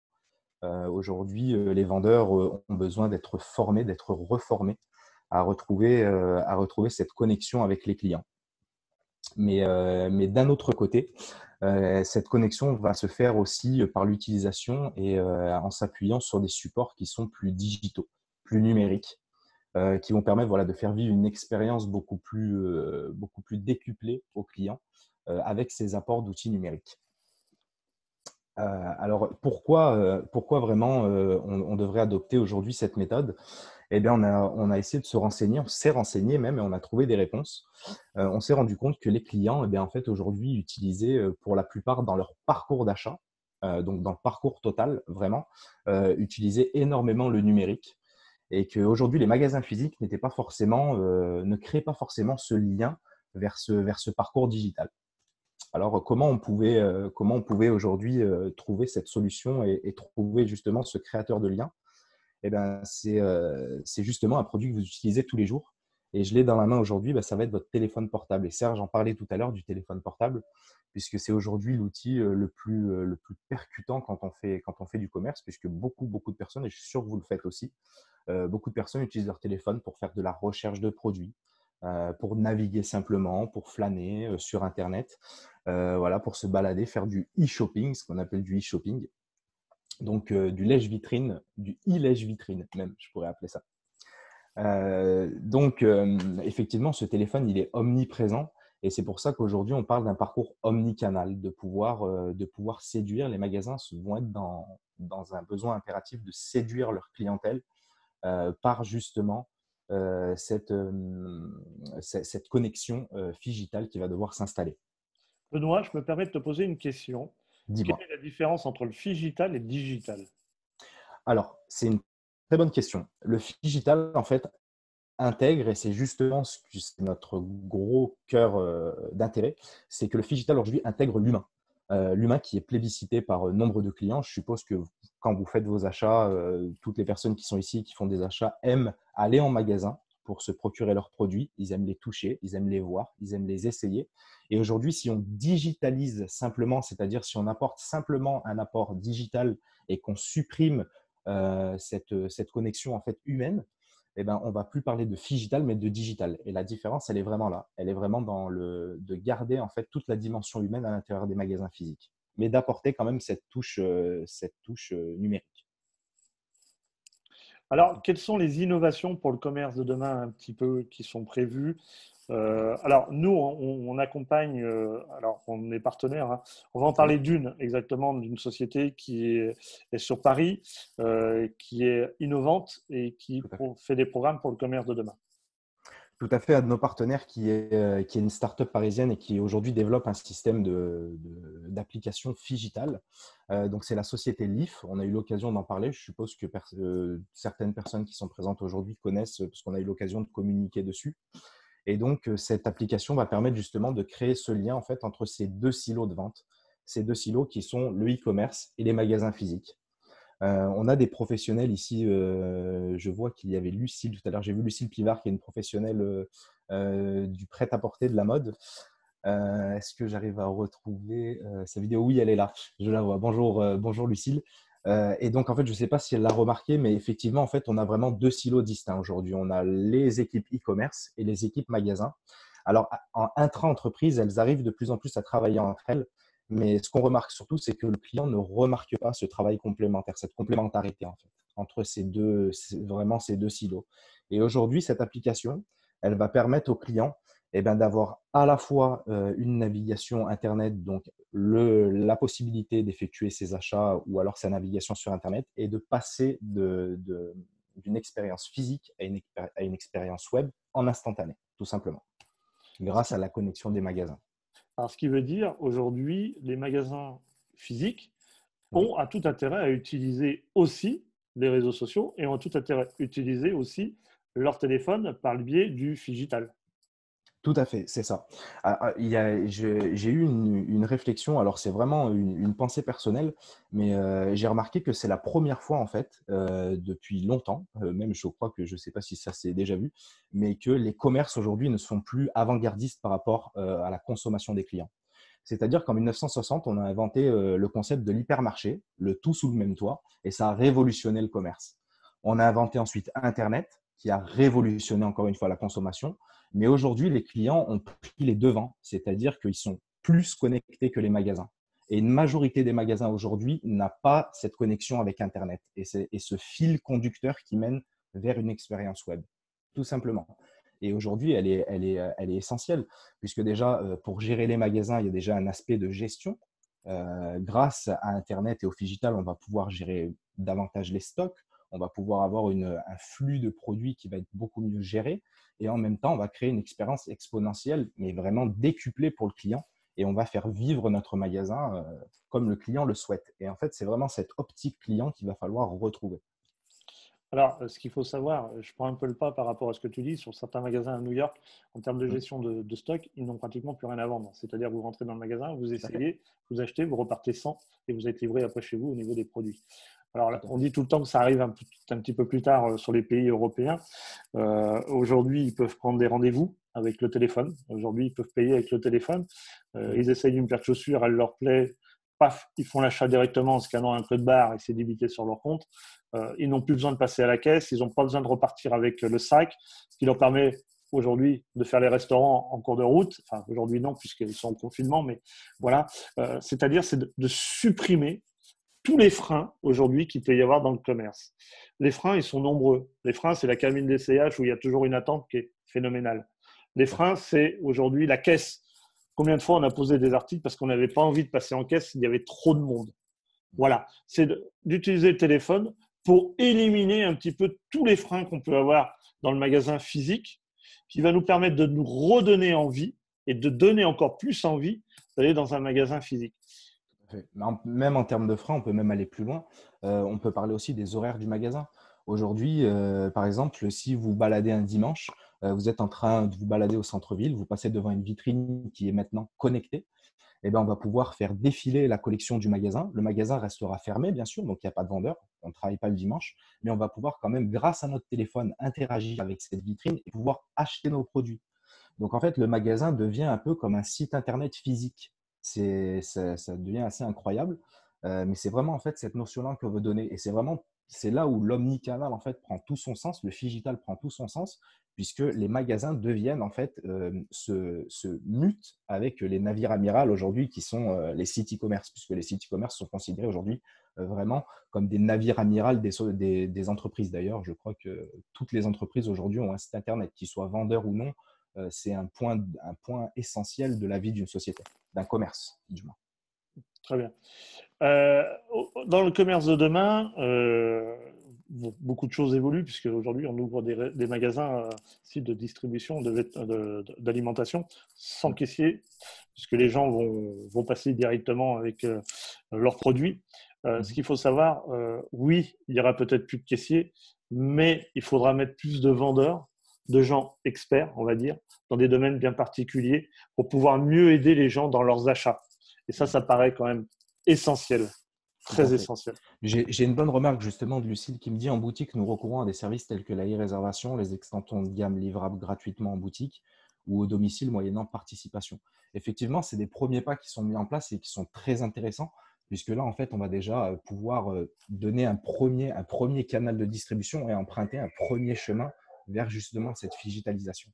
Aujourd'hui, les vendeurs ont besoin d'être formés, d'être reformés à retrouver cette connexion avec les clients. Mais d'un autre côté, cette connexion va se faire aussi par l'utilisation et en s'appuyant sur des supports qui sont plus digitaux, plus numériques, qui vont permettre voilà, de faire vivre une expérience beaucoup plus décuplée aux clients avec ces apports d'outils numériques. Alors, pourquoi vraiment on devrait adopter aujourd'hui cette méthode? Eh bien, on a essayé de se renseigner, on s'est renseigné même et on a trouvé des réponses. On s'est rendu compte que les clients, eh bien, en fait, aujourd'hui, utilisaient pour la plupart dans leur parcours d'achat, donc dans le parcours total, vraiment, utilisaient énormément le numérique et qu'aujourd'hui, les magasins physiques ne créaient pas forcément ce lien vers ce parcours digital. Alors, comment on pouvait aujourd'hui trouver cette solution et trouver justement ce créateur de lien? Eh ben, c'est justement un produit que vous utilisez tous les jours. Et je l'ai dans la main aujourd'hui, ça va être votre téléphone portable. Et Serge en parlait tout à l'heure du téléphone portable, puisque c'est aujourd'hui l'outil le plus percutant quand on fait du commerce, puisque beaucoup, beaucoup de personnes, et je suis sûr que vous le faites aussi, beaucoup de personnes utilisent leur téléphone pour faire de la recherche de produits, pour naviguer simplement, pour flâner sur Internet, voilà, pour se balader, faire du e-shopping, ce qu'on appelle du e-shopping. Donc, du lèche-vitrine, du e-lèche-vitrine même, je pourrais appeler ça. Donc, effectivement, ce téléphone, il est omniprésent et c'est pour ça qu'aujourd'hui, on parle d'un parcours omnicanal, de pouvoir séduire. Les magasins vont être dans un besoin impératif de séduire leur clientèle par justement cette connexion digitale qui va devoir s'installer.
Benoît, je me permets de te poser une question. Quelle
Dis-moi.
est la différence entre le phygital et le digital?
Alors, c'est une très bonne question. Le digital, en fait, intègre, et c'est justement c'est notre gros cœur d'intérêt, c'est que le digital aujourd'hui intègre l'humain. L'humain qui est plébiscité par nombre de clients. Je suppose que quand vous faites vos achats, toutes les personnes qui sont ici, qui font des achats, aiment aller en magasin pour se procurer leurs produits. Ils aiment les toucher, ils aiment les voir, ils aiment les essayer. Et aujourd'hui, si on digitalise simplement, c'est-à-dire si on apporte simplement un apport digital et qu'on supprime cette connexion en fait humaine, eh ben, on ne va plus parler de figital, mais de digital. Et la différence, elle est vraiment là. Elle est vraiment de garder en fait toute la dimension humaine à l'intérieur des magasins physiques, mais d'apporter quand même cette touche numérique.
Alors, quelles sont les innovations pour le commerce de demain un petit peu qui sont prévues? Alors, nous, on accompagne, alors on est partenaire, hein. On va en parler d'une, exactement, d'une société qui est sur Paris, qui est innovante et qui fait des programmes pour le commerce de demain.
Tout à fait, un de nos partenaires qui est une start-up parisienne et qui aujourd'hui développe un système d'application digitale. Donc, c'est la société Leaf. On a eu l'occasion d'en parler. Je suppose que certaines personnes qui sont présentes aujourd'hui connaissent parce qu'on a eu l'occasion de communiquer dessus. Et donc, cette application va permettre justement de créer ce lien en fait, entre ces deux silos de vente, ces deux silos qui sont le e-commerce et les magasins physiques. On a des professionnels ici. Je vois qu'il y avait Lucille tout à l'heure. J'ai vu Lucille Pivard, qui est une professionnelle du prêt-à-porter, de la mode. Est-ce que j'arrive à retrouver sa vidéo? Oui, elle est là. Je la vois. Bonjour Lucille. Et donc, en fait, je ne sais pas si elle l'a remarqué, mais effectivement, en fait, on a vraiment deux silos distincts aujourd'hui. On a les équipes e-commerce et les équipes magasins. Alors, en intra-entreprise, elles arrivent de plus en plus à travailler entre elles. Mais ce qu'on remarque surtout, c'est que le client ne remarque pas ce travail complémentaire, cette complémentarité en fait, entre vraiment ces deux silos. Et aujourd'hui, cette application, elle va permettre au client d'avoir à la fois une navigation Internet, donc la possibilité d'effectuer ses achats ou alors sa navigation sur Internet et de passer d'une expérience physique à une expérience web en instantané, tout simplement, grâce à la connexion des magasins.
Alors, ce qui veut dire, aujourd'hui, les magasins physiques ont à tout intérêt à utiliser aussi les réseaux sociaux et ont tout intérêt à utiliser aussi leur téléphone par le biais du digital.
Tout à fait, c'est ça. J'ai eu une réflexion, alors c'est vraiment une pensée personnelle, mais j'ai remarqué que c'est la première fois en fait, depuis longtemps, même je crois que je ne sais pas si ça s'est déjà vu, mais que les commerces aujourd'hui ne sont plus avant-gardistes par rapport à la consommation des clients. C'est-à-dire qu'en 1960, on a inventé le concept de l'hypermarché, le tout sous le même toit, et ça a révolutionné le commerce. On a inventé ensuite Internet, qui a révolutionné encore une fois la consommation. Mais aujourd'hui, les clients ont pris les devants, c'est-à-dire qu'ils sont plus connectés que les magasins. Et une majorité des magasins aujourd'hui n'a pas cette connexion avec Internet et ce fil conducteur qui mène vers une expérience web, tout simplement. Et aujourd'hui, elle est essentielle, puisque déjà, pour gérer les magasins, il y a déjà un aspect de gestion. Grâce à Internet et au digital, on va pouvoir gérer davantage les stocks, on va pouvoir avoir un flux de produits qui va être beaucoup mieux géré. Et en même temps, on va créer une expérience exponentielle, mais vraiment décuplée pour le client. Et on va faire vivre notre magasin comme le client le souhaite. Et en fait, c'est vraiment cette optique client qu'il va falloir retrouver.
Alors, ce qu'il faut savoir, je prends un peu le pas par rapport à ce que tu dis, sur certains magasins à New York, en termes de gestion de stock, ils n'ont pratiquement plus rien à vendre. C'est-à-dire, vous rentrez dans le magasin, vous essayez, vous achetez, vous repartez sans et vous êtes livré après chez vous au niveau des produits. Alors, là, on dit tout le temps que ça arrive un petit peu plus tard sur les pays européens. Aujourd'hui, ils peuvent prendre des rendez-vous avec le téléphone. Aujourd'hui, ils peuvent payer avec le téléphone. Ils essayent une paire de chaussures, elle leur plaît. Paf, ils font l'achat directement en scannant un code barre et c'est débité sur leur compte. Ils n'ont plus besoin de passer à la caisse, ils n'ont pas besoin de repartir avec le sac, ce qui leur permet aujourd'hui de faire les restaurants en cours de route. Enfin, aujourd'hui non, puisqu'ils sont en confinement, mais voilà. C'est-à-dire, c'est de supprimer tous les freins aujourd'hui qu'il peut y avoir dans le commerce. Les freins, ils sont nombreux. Les freins, c'est la cabine d'essayage où il y a toujours une attente qui est phénoménale. Les freins, c'est aujourd'hui la caisse. Combien de fois on a posé des articles parce qu'on n'avait pas envie de passer en caisse, il y avait trop de monde. Voilà, c'est d'utiliser le téléphone pour éliminer un petit peu tous les freins qu'on peut avoir dans le magasin physique, qui va nous permettre de nous redonner envie et de donner encore plus envie d'aller dans un magasin physique.
Même en termes de freins, on peut même aller plus loin. On peut parler aussi des horaires du magasin. Aujourd'hui, par exemple, si vous baladez un dimanche, Vous êtes en train de vous balader au centre-ville, vous passez devant une vitrine qui est maintenant connectée. Eh ben, on va pouvoir faire défiler la collection du magasin. Le magasin restera fermé, bien sûr, donc il n'y a pas de vendeur. On ne travaille pas le dimanche, mais on va pouvoir quand même, grâce à notre téléphone, interagir avec cette vitrine et pouvoir acheter nos produits. Donc, en fait, le magasin devient un peu comme un site internet physique. Ça devient assez incroyable, mais c'est vraiment en fait cette notion-là qu'on veut donner. Et c'est là où l'omnicanal en fait prend tout son sens, le phygital prend tout son sens, puisque les magasins deviennent en fait se mutent avec les navires amirals aujourd'hui qui sont les sites e-commerce, puisque les sites e-commerce sont considérés aujourd'hui vraiment comme des navires amirals des entreprises. D'ailleurs, je crois que toutes les entreprises aujourd'hui ont un site internet, qu'ils soient vendeurs ou non. C'est un point essentiel de la vie d'une société, d'un commerce, du moins.
Très bien. Dans le commerce de demain, beaucoup de choses évoluent puisque aujourd'hui on ouvre des magasins, sites de distribution d'alimentation sans caissier, puisque les gens vont passer directement avec leurs produits. Ce qu'il faut savoir, oui, il y aura peut-être plus de caissiers, mais il faudra mettre plus de vendeurs, de gens experts, on va dire, dans des domaines bien particuliers pour pouvoir mieux aider les gens dans leurs achats. Et ça paraît quand même essentiel,
Tout à
très
fait.
essentiel.
J'ai une bonne remarque justement de Lucille qui me dit en boutique, nous recourons à des services tels que la e-réservation, les extensions de gamme livrables gratuitement en boutique ou au domicile moyennant participation. Effectivement, c'est des premiers pas qui sont mis en place et qui sont très intéressants puisque là, en fait, on va déjà pouvoir donner un premier canal de distribution et emprunter un premier chemin vers justement cette digitalisation.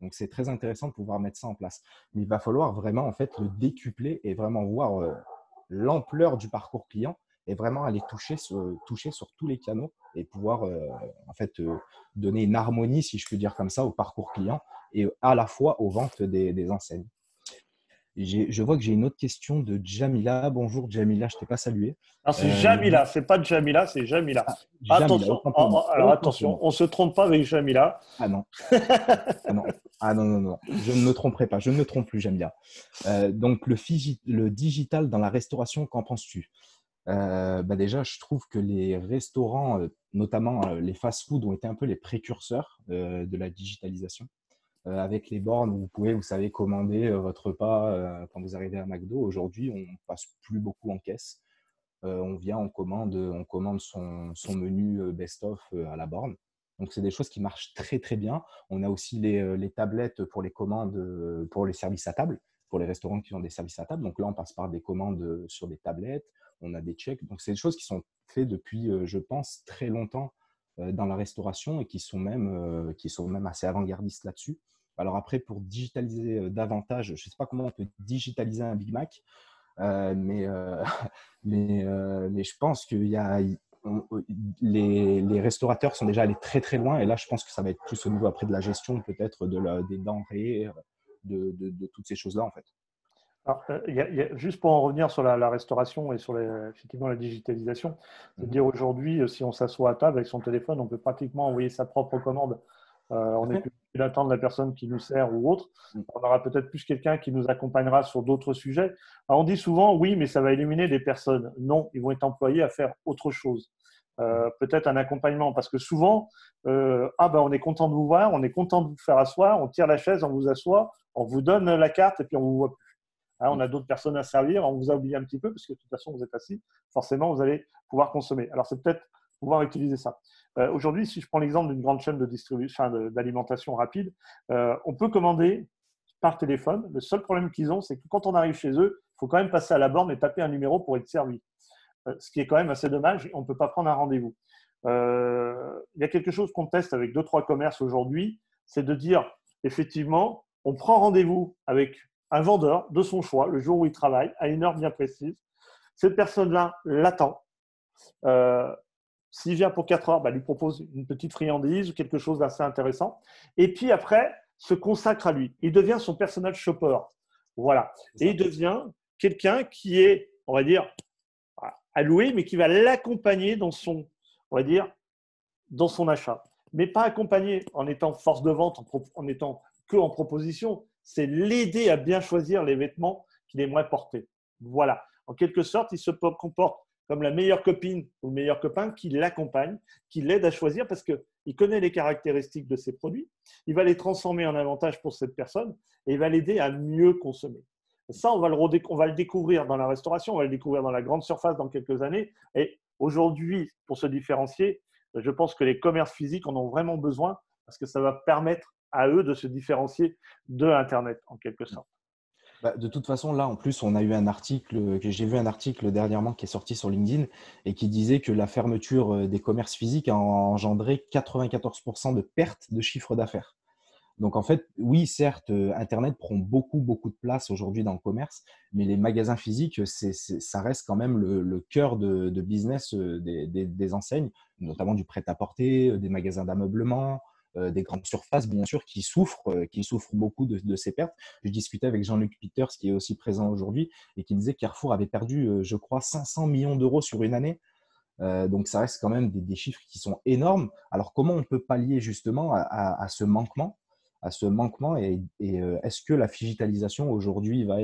Donc, c'est très intéressant de pouvoir mettre ça en place. Mais il va falloir vraiment en fait le décupler et vraiment voir l'ampleur du parcours client et vraiment aller toucher sur tous les canaux et pouvoir en fait donner une harmonie, si je peux dire comme ça, au parcours client et à la fois aux ventes des enseignes. Je vois que j'ai une autre question de Jamila. Bonjour Jamila, je ne t'ai pas salué.
Alors c'est Jamila, c'est pas Jamila, c'est Jamila.
Ah, Jamila,
Attention,
autant pour moi.
alors
Autant pour
attention,
moi.
on se trompe pas avec Jamila.
Ah non, ah non, ah non, non, non, je ne me tromperai pas, je ne me trompe plus, Jamila. Donc le digital dans la restauration, qu'en penses-tu? Déjà, je trouve que les restaurants, notamment les fast-food, ont été un peu les précurseurs de la digitalisation. Avec les bornes où vous pouvez, vous savez, commander votre repas quand vous arrivez à McDo. Aujourd'hui, on ne passe plus beaucoup en caisse. On vient, on commande son menu best-of à la borne. Donc, c'est des choses qui marchent très, très bien. On a aussi les tablettes pour les commandes, pour les services à table, pour les restaurants qui ont des services à table. Donc là, on passe par des commandes sur des tablettes. On a des checks. Donc, c'est des choses qui sont faites depuis, je pense, très longtemps dans la restauration et qui sont même assez avant-gardistes là-dessus. Alors après, pour digitaliser davantage, je ne sais pas comment on peut digitaliser un Big Mac, mais, mais je pense que les restaurateurs sont déjà allés très très loin et là je pense que ça va être plus au niveau après de la gestion peut-être des denrées, de toutes ces choses-là en fait.
Alors, juste pour en revenir sur la restauration et sur effectivement la digitalisation, c'est de dire aujourd'hui, si on s'assoit à table avec son téléphone, on peut pratiquement envoyer sa propre commande. On n'est plus d'attendre la personne qui nous sert ou autre. On aura peut-être plus quelqu'un qui nous accompagnera sur d'autres sujets. Alors, on dit souvent, oui, mais ça va éliminer des personnes. Non, ils vont être employés à faire autre chose. Peut-être un accompagnement, parce que souvent, on est content de vous voir, on est content de vous faire asseoir, on tire la chaise, on vous assoit, on vous donne la carte et puis on vous voit plus. On a d'autres personnes à servir, on vous a oublié un petit peu parce que de toute façon, vous êtes assis. Forcément, vous allez pouvoir consommer. Alors, c'est peut-être pouvoir utiliser ça. Aujourd'hui, si je prends l'exemple d'une grande chaîne de distribution, d'alimentation rapide, on peut commander par téléphone. Le seul problème qu'ils ont, c'est que quand on arrive chez eux, il faut quand même passer à la borne et taper un numéro pour être servi. Ce qui est quand même assez dommage. On ne peut pas prendre un rendez-vous. Il y a quelque chose qu'on teste avec 2-3 commerces aujourd'hui, c'est de dire, effectivement, on prend rendez-vous avec un vendeur de son choix, le jour où il travaille, à une heure bien précise. Cette personne-là l'attend. S'il vient pour 4 heures, lui propose une petite friandise ou quelque chose d'assez intéressant. Et puis après, se consacre à lui. Il devient son personnel shopper. Voilà. Et il devient quelqu'un qui est, on va dire, alloué, mais qui va l'accompagner dans son, on va dire, dans son achat. Mais pas accompagner en étant force de vente, en étant que en proposition. C'est l'aider à bien choisir les vêtements qu'il aimerait porter. Voilà. En quelque sorte, il se comporte comme la meilleure copine ou le meilleur copain qui l'accompagne, qui l'aide à choisir parce que il connaît les caractéristiques de ses produits, il va les transformer en avantage pour cette personne et il va l'aider à mieux consommer. Ça, on va le découvrir dans la restauration, on va le découvrir dans la grande surface dans quelques années. Et aujourd'hui, pour se différencier, je pense que les commerces physiques en ont vraiment besoin parce que ça va permettre à eux de se différencier de Internet en quelque sorte.
Bah, de toute façon, là, en plus, on a eu un article, que j'ai vu un article dernièrement qui est sorti sur LinkedIn et qui disait que la fermeture des commerces physiques a engendré 94% de perte de chiffre d'affaires. Donc, en fait, oui, certes, Internet prend beaucoup, beaucoup de place aujourd'hui dans le commerce, mais les magasins physiques, ça reste quand même le cœur de business des enseignes, notamment du prêt-à-porter, des magasins d'ameublement, des grandes surfaces, bien sûr, qui souffrent beaucoup de ces pertes. Je discutais avec Jean-Luc Peters, qui est aussi présent aujourd'hui, et qui disait que Carrefour avait perdu, je crois, 500 millions d'euros sur une année. Donc, ça reste quand même des chiffres qui sont énormes. Alors, comment on peut pallier justement à ce manquement est-ce que la digitalisation aujourd'hui va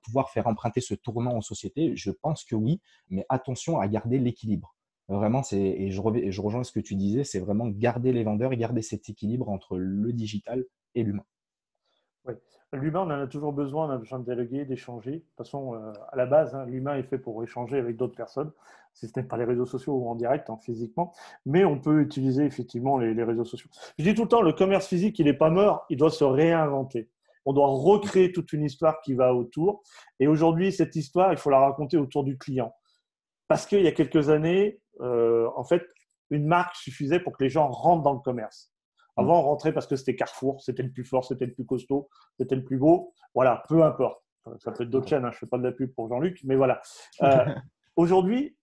pouvoir faire emprunter ce tournant aux sociétés? Je pense que oui, mais attention à garder l'équilibre. Vraiment, et je rejoins ce que tu disais, c'est vraiment garder les vendeurs et garder cet équilibre entre le digital et l'humain.
Oui. L'humain, on en a toujours besoin, on a besoin de dialoguer, d'échanger. De toute façon, à la base, hein, l'humain est fait pour échanger avec d'autres personnes, si ce n'est par les réseaux sociaux ou en direct, hein, physiquement. Mais on peut utiliser effectivement les réseaux sociaux. Je dis tout le temps, le commerce physique, il n'est pas mort, il doit se réinventer. On doit recréer toute une histoire qui va autour. Et aujourd'hui, cette histoire, il faut la raconter autour du client. Parce qu'il y a quelques années, en fait, une marque suffisait pour que les gens rentrent dans le commerce. Avant, on rentrait parce que c'était Carrefour, c'était le plus fort, c'était le plus costaud, c'était le plus beau. Voilà, peu importe. Ça peut être d'autres chaînes, hein, je ne fais pas de la pub pour Jean-Luc, mais voilà. Aujourd'hui,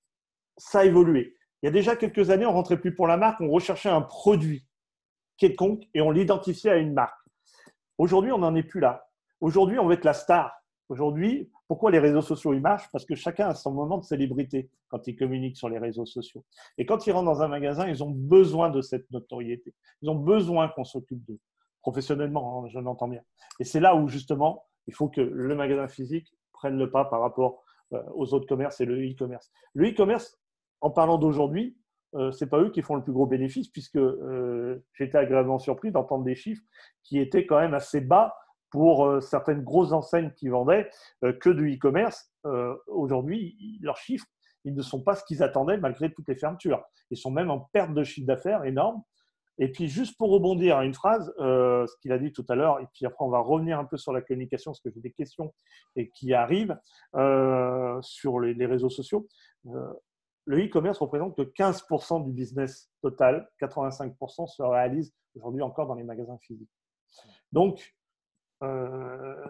ça a évolué. Il y a déjà quelques années, on ne rentrait plus pour la marque, on recherchait un produit quelconque et on l'identifiait à une marque. Aujourd'hui, on n'en est plus là. Aujourd'hui, on veut être la star. Aujourd'hui, pourquoi les réseaux sociaux ils marchent? Parce que chacun a son moment de célébrité quand il communique sur les réseaux sociaux. Et quand ils rentrent dans un magasin, ils ont besoin de cette notoriété. Ils ont besoin qu'on s'occupe d'eux. Professionnellement, hein, je l'entends bien. Et c'est là où, justement, il faut que le magasin physique prenne le pas par rapport aux autres commerces et le e-commerce. Le e-commerce, en parlant d'aujourd'hui, ce n'est pas eux qui font le plus gros bénéfice, puisque j'étais agréablement surpris d'entendre des chiffres qui étaient quand même assez bas pour certaines grosses enseignes qui vendaient que du e-commerce. Aujourd'hui, leurs chiffres, ils ne sont pas ce qu'ils attendaient malgré toutes les fermetures. Ils sont même en perte de chiffre d'affaires énorme. Et puis, juste pour rebondir à une phrase, ce qu'il a dit tout à l'heure, et puis après, on va revenir un peu sur la communication, parce que j'ai des questions et qui arrivent sur les réseaux sociaux. Le e-commerce représente que 15% du business total, 85% se réalise aujourd'hui encore dans les magasins physiques. Donc,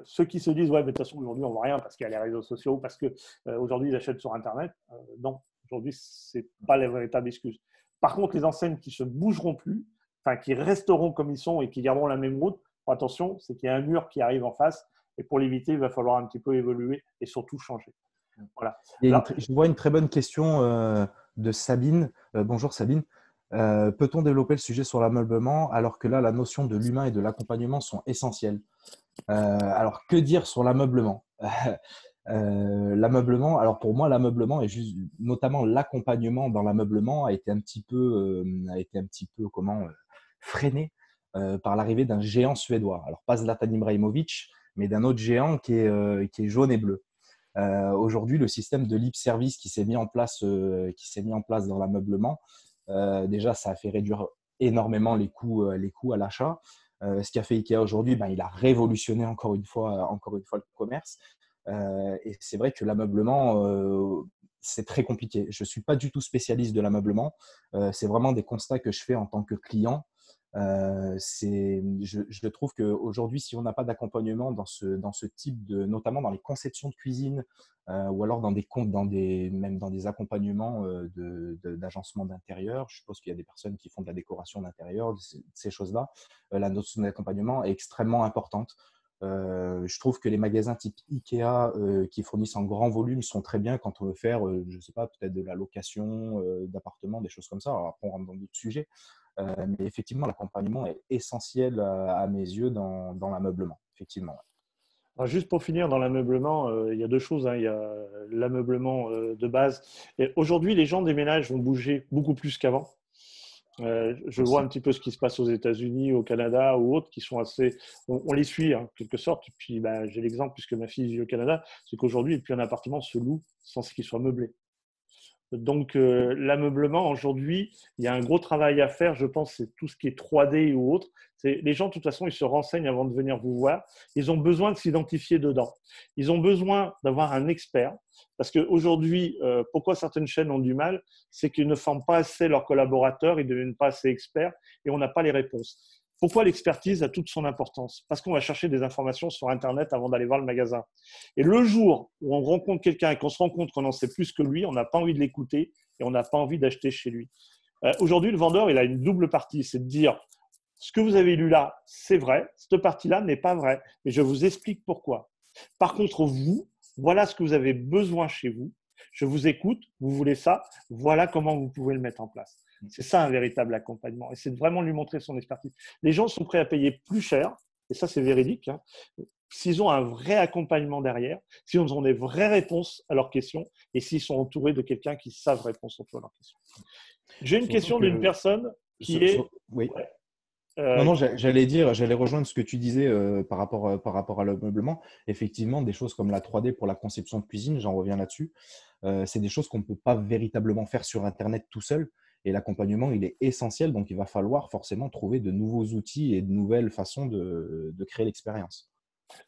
ceux qui se disent, ouais, mais de toute façon, aujourd'hui, on ne voit rien parce qu'il y a les réseaux sociaux, parce qu'aujourd'hui, ils achètent sur Internet. Non, aujourd'hui, ce n'est pas la véritable excuse. Par contre, les enseignes qui ne se bougeront plus, enfin, qui resteront comme ils sont et qui garderont la même route, attention, c'est qu'il y a un mur qui arrive en face. Et pour l'éviter, il va falloir un petit peu évoluer et surtout changer. Voilà.
Je vois une très bonne question de Sabine. Bonjour Sabine. Peut-on développer le sujet sur l'ameublement alors que là, la notion de l'humain et de l'accompagnement sont essentielles? Alors, que dire sur l'ameublement? L'ameublement, alors pour moi, l'ameublement et notamment l'accompagnement dans l'ameublement a été un petit peu freiné par l'arrivée d'un géant suédois. Alors, pas Zlatan Ibrahimovic, mais d'un autre géant qui est jaune et bleu. Aujourd'hui, le système de libre service qui s'est mis en place dans l'ameublement, déjà, ça a fait réduire énormément les coûts à l'achat. Ce qu'a fait Ikea aujourd'hui, il a révolutionné encore une fois le commerce. Et c'est vrai que l'ameublement, c'est très compliqué. Je ne suis pas du tout spécialiste de l'ameublement. C'est vraiment des constats que je fais en tant que client. Je trouve qu'aujourd'hui, si on n'a pas d'accompagnement dans ce type notamment dans les conceptions de cuisine ou alors même dans des accompagnements d'agencement d'intérieur, je suppose qu'il y a des personnes qui font de la décoration d'intérieur, ces choses-là, la notion d'accompagnement est extrêmement importante. Je trouve que les magasins type Ikea qui fournissent en grand volume sont très bien quand on veut faire, je ne sais pas, peut-être de la location d'appartements, des choses comme ça. Alors après, on rentre dans d'autres sujets. Mais effectivement, l'accompagnement est essentiel à mes yeux dans l'ameublement. Effectivement.
Alors, juste pour finir, dans l'ameublement, il y a deux choses, hein. Il y a l'ameublement de base. Et aujourd'hui, les gens des ménages vont bouger beaucoup plus qu'avant. Je vois un
Aussi.
petit peu ce qui se passe aux États-Unis, au Canada ou autres qui sont assez. On les suit en quelque sorte. Et puis, ben, j'ai l'exemple, puisque ma fille vit au Canada, c'est qu'aujourd'hui, plus un appartement se loue sans qu'il soit meublé. Donc, l'ameublement, aujourd'hui, il y a un gros travail à faire, je pense, c'est tout ce qui est 3D ou autre. Les gens, de toute façon, ils se renseignent avant de venir vous voir. Ils ont besoin de s'identifier dedans. Ils ont besoin d'avoir un expert. Parce qu'aujourd'hui, pourquoi certaines chaînes ont du mal, c'est qu'ils ne forment pas assez leurs collaborateurs, ils ne deviennent pas assez experts et on n'a pas les réponses. Pourquoi l'expertise a toute son importance? Parce qu'on va chercher des informations sur Internet avant d'aller voir le magasin. Et le jour où on rencontre quelqu'un et qu'on se rend compte qu'on en sait plus que lui, on n'a pas envie de l'écouter et on n'a pas envie d'acheter chez lui. Aujourd'hui, le vendeur, il a une double partie, c'est de dire ce que vous avez lu là, c'est vrai, cette partie-là n'est pas vraie, mais je vous explique pourquoi. Par contre, vous, voilà ce que vous avez besoin chez vous. Je vous écoute, vous voulez ça, voilà comment vous pouvez le mettre en place. C'est ça un véritable accompagnement et c'est de vraiment lui montrer son expertise. Les gens sont prêts à payer plus cher, et ça c'est véridique, hein, s'ils ont un vrai accompagnement derrière, s'ils ont des vraies réponses à leurs questions et s'ils sont entourés de quelqu'un qui savent répondre à leurs questions. J'ai une
Surtout
question d'une
que,
personne qui est…
oui.
Ouais,
Non, non,
qui…
j'allais rejoindre ce que tu disais par rapport à l'ameublement. Effectivement, des choses comme la 3D pour la conception de cuisine, j'en reviens là-dessus. C'est des choses qu'on ne peut pas véritablement faire sur Internet tout seul. Et l'accompagnement, il est essentiel. Donc, il va falloir forcément trouver de nouveaux outils et de nouvelles façons de créer l'expérience.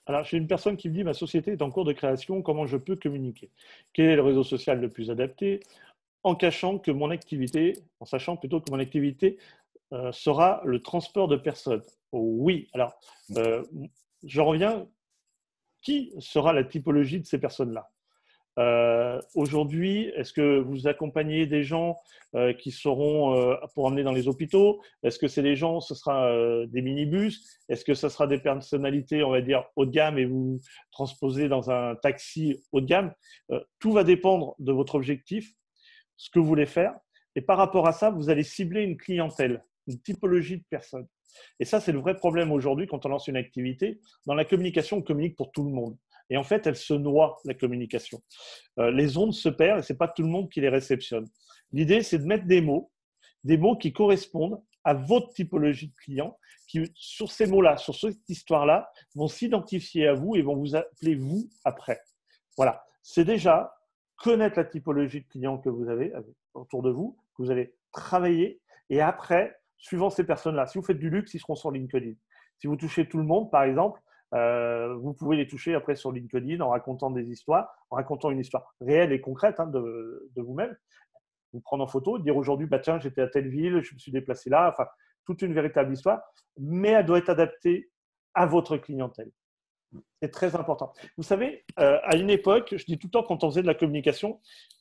Alors, j'ai une personne qui me dit, ma société est en cours de création, comment je peux communiquer? Quel est le réseau social le plus adapté? En cachant que mon activité, en sachant plutôt que mon activité sera le transport de personnes. Oh, oui, alors, euh, je reviens, qui sera la typologie de ces personnes-là? Aujourd'hui, est-ce que vous accompagnez des gens qui seront pour emmener dans les hôpitaux? Est-ce que c'est des gens, ce sera des minibus? Est-ce que ce sera des personnalités, on va dire, haut de gamme et vous transposez dans un taxi haut de gamme? Tout va dépendre de votre objectif, ce que vous voulez faire. Et par rapport à ça, vous allez cibler une clientèle, une typologie de personnes. Et ça, c'est le vrai problème aujourd'hui quand on lance une activité. Dans la communication, on communique pour tout le monde. Et en fait, elle se noie, la communication. Les ondes se perdent et ce n'est pas tout le monde qui les réceptionne. L'idée, c'est de mettre des mots qui correspondent à votre typologie de client, qui, sur ces mots-là, sur cette histoire-là, vont s'identifier à vous et vont vous appeler vous après. Voilà. C'est déjà connaître la typologie de clients que vous avez autour de vous, que vous allez travailler. Et après, suivant ces personnes-là, si vous faites du luxe, ils seront sur LinkedIn. Si vous touchez tout le monde, par exemple, vous pouvez les toucher après sur LinkedIn en racontant des histoires, en racontant une histoire réelle et concrète, hein, de vous-même. Vous prendre en photo, dire aujourd'hui, bah, tiens, j'étais à telle ville, je me suis déplacé là, enfin, toute une véritable histoire, mais elle doit être adaptée à votre clientèle. C'est très important. Vous savez, à une époque, je dis tout le temps quand on faisait de la communication,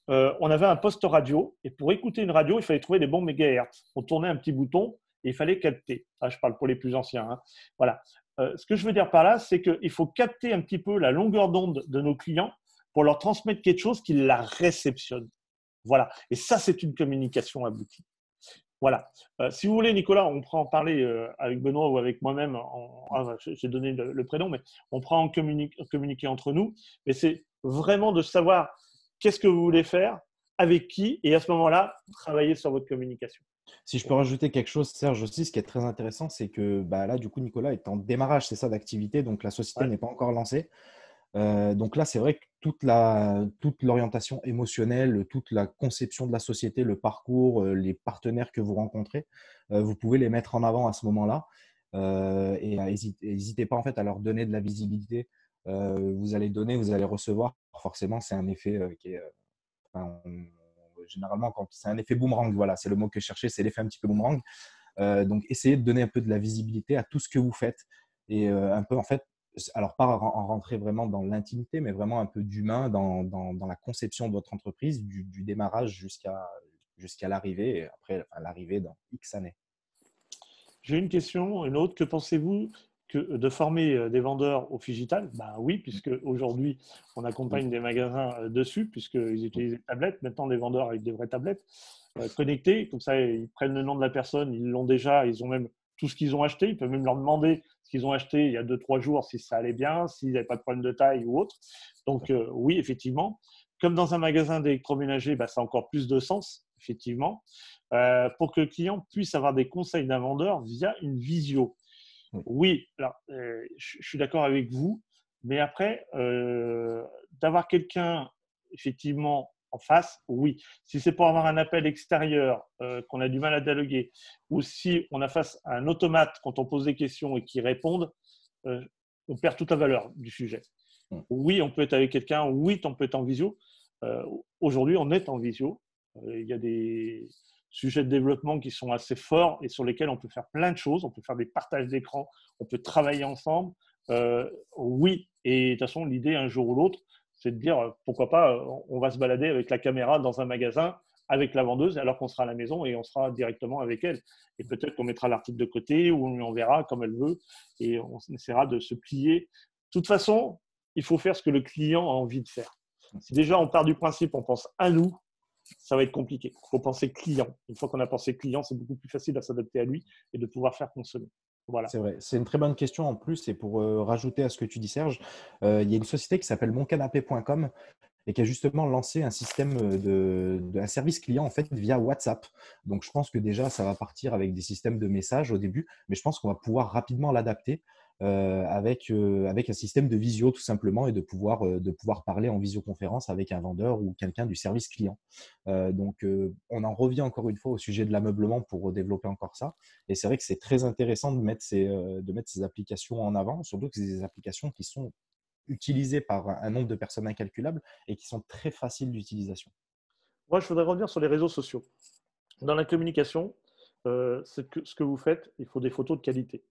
on avait un poste radio et pour écouter une radio, il fallait trouver des bons mégahertz. On tournait un petit bouton et il fallait capter. Ah, je parle pour les plus anciens, hein. Voilà. Ce que je veux dire par là, c'est qu'il faut capter un petit peu la longueur d'onde de nos clients pour leur transmettre quelque chose qui la réceptionne. Voilà. Et ça, c'est une communication aboutie. Voilà. Si vous voulez, Nicolas, on pourra en parler avec Benoît ou avec moi-même. J'ai donné le prénom, mais on pourra en communiquer entre nous. Mais c'est vraiment de savoir qu'est-ce que vous voulez faire, avec qui, et à ce moment-là, travailler sur votre communication.
Si je peux rajouter quelque chose, Serge, aussi, ce qui est très intéressant, c'est que bah, là, du coup, Nicolas est en démarrage, c'est ça, d'activité. Donc, la société
Ouais.
n'est pas encore lancée. Donc là, c'est vrai que toute l'orientation émotionnelle, toute la conception de la société, le parcours, les partenaires que vous rencontrez, vous pouvez les mettre en avant à ce moment-là. Et n'hésitez pas en fait à leur donner de la visibilité. Vous allez donner, vous allez recevoir. Forcément, c'est un effet qui est, enfin, généralement, quand c'est un effet boomerang, voilà, c'est le mot que je cherchais, c'est l'effet un petit peu boomerang. Donc, essayez de donner un peu de la visibilité à tout ce que vous faites et un peu en fait alors pas en rentrer vraiment dans l'intimité, mais vraiment un peu d'humain dans la conception de votre entreprise, du démarrage jusqu'à l'arrivée, et après enfin, l'arrivée dans X années.
J'ai une question, une autre. Que pensez-vous de former des vendeurs au Figital? Ben oui, puisque aujourd'hui, on
Oui,
accompagne des magasins dessus, puisqu'ils utilisent des tablettes. Maintenant, des vendeurs avec des vraies tablettes connectées. Comme ça, ils prennent le nom de la personne, ils l'ont déjà, ils ont même tout ce qu'ils ont acheté. Ils peuvent même leur demander ce qu'ils ont acheté il y a 2-3 jours, si ça allait bien, s'ils n'avaient pas de problème de taille ou autre. Donc, oui, effectivement. Comme dans un magasin d'électroménager, ça a encore plus de sens, effectivement, pour que le client puisse avoir des conseils d'un vendeur via une visio. Oui, alors, je suis d'accord avec vous, mais après, d'avoir quelqu'un, effectivement, en face, oui. Si c'est pour avoir un appel extérieur qu'on a du mal à dialoguer, ou si on a face à un automate quand on pose des questions et qu'il réponde, on perd toute la valeur du sujet. Oui, on peut être avec quelqu'un, oui, on peut être en visio. Aujourd'hui, on est en visio. Il y a des sujets de développement qui sont assez forts et sur lesquels on peut faire plein de choses. On peut faire des partages d'écran, on peut travailler ensemble. Oui, et de toute façon, l'idée, un jour ou l'autre, c'est de dire, pourquoi pas, on va se balader avec la caméra dans un magasin avec la vendeuse alors qu'on sera à la maison et on sera directement avec elle. Et peut-être qu'on mettra l'article de côté ou on verra comme elle veut et on essaiera de se plier. De toute façon, il faut faire ce que le client a envie de faire. Si déjà on part du principe, on pense à nous, ça va être compliqué. Il faut penser client. Une fois qu'on a pensé client, c'est beaucoup plus facile à s'adapter à lui et de pouvoir faire consommer. Voilà.
C'est vrai, c'est une très bonne question en plus. Et pour rajouter à ce que tu dis, Serge, il y a une société qui s'appelle moncanapé.com et qui a justement lancé un système un service client en fait via WhatsApp. Donc, je pense que déjà, ça va partir avec des systèmes de messages au début, mais je pense qu'on va pouvoir rapidement l'adapter avec un système de visio tout simplement et de pouvoir parler en visioconférence avec un vendeur ou quelqu'un du service client. Donc, on en revient encore une fois au sujet de l'ameublement pour développer encore ça. Et c'est vrai que c'est très intéressant de mettre ces applications en avant, surtout que c'est des applications qui sont utilisées par un nombre de personnes incalculable et qui sont très faciles d'utilisation.
Moi, je voudrais revenir sur les réseaux sociaux. Dans la communication, ce que vous faites, il faut des photos de qualité.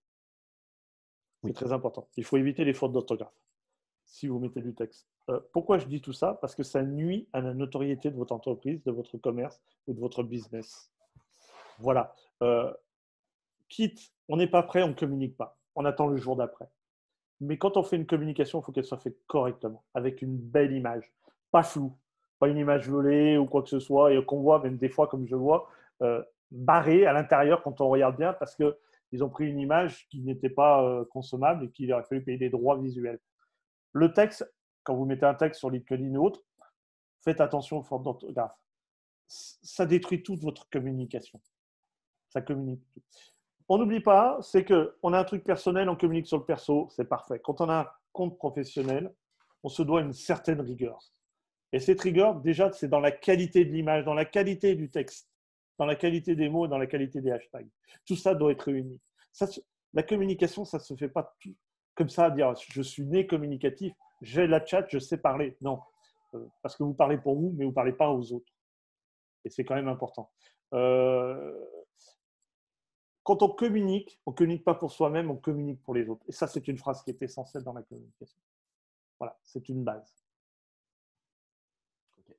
C'est très important. Il faut éviter les fautes d'orthographe si vous mettez du texte. Pourquoi je dis tout ça? Parce que ça nuit à la notoriété de votre entreprise, de votre commerce ou de votre business. Voilà. Quitte, on n'est pas prêt, on ne communique pas. On attend le jour d'après. Mais quand on fait une communication, il faut qu'elle soit faite correctement, avec une belle image, pas floue, pas une image volée ou quoi que ce soit, et qu'on voit même des fois, comme je vois, barré à l'intérieur quand on regarde bien, parce qu'ils ont pris une image qui n'était pas consommable et qu'il aurait fallu payer des droits visuels. Le texte, quand vous mettez un texte sur LinkedIn ou autre, faites attention aux fautes d'orthographe. Ça détruit toute votre communication. Ça communique tout. On n'oublie pas, c'est qu'on a un truc personnel, on communique sur le perso, c'est parfait. Quand on a un compte professionnel, on se doit une certaine rigueur. Et cette rigueur, déjà, c'est dans la qualité de l'image, dans la qualité du texte, dans la qualité des mots et dans la qualité des hashtags. Tout ça doit être réuni. La communication, ça ne se fait pas tout comme ça, à dire je suis né communicatif, j'ai la chat, je sais parler. Non, parce que vous parlez pour vous, mais vous ne parlez pas aux autres. Et c'est quand même important. Quand on communique pas pour soi-même, on communique pour les autres. Et ça, c'est une phrase qui est essentielle dans la communication. Voilà, c'est une base.
Okay.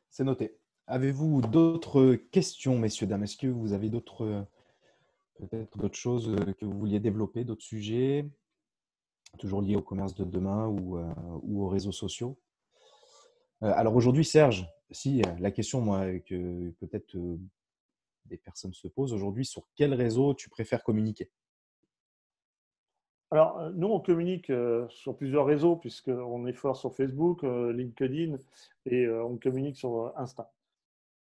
C'est noté. Avez-vous d'autres questions, messieurs, dames? Est-ce que vous avez peut-être d'autres choses que vous vouliez développer, d'autres sujets, toujours liés au commerce de demain ou aux réseaux sociaux? Alors aujourd'hui, Serge, si la question moi, que peut-être des personnes se posent aujourd'hui, sur quel réseau tu préfères communiquer?
Alors, nous, on communique sur plusieurs réseaux, puisqu'on est fort sur Facebook, LinkedIn, et on communique sur Insta.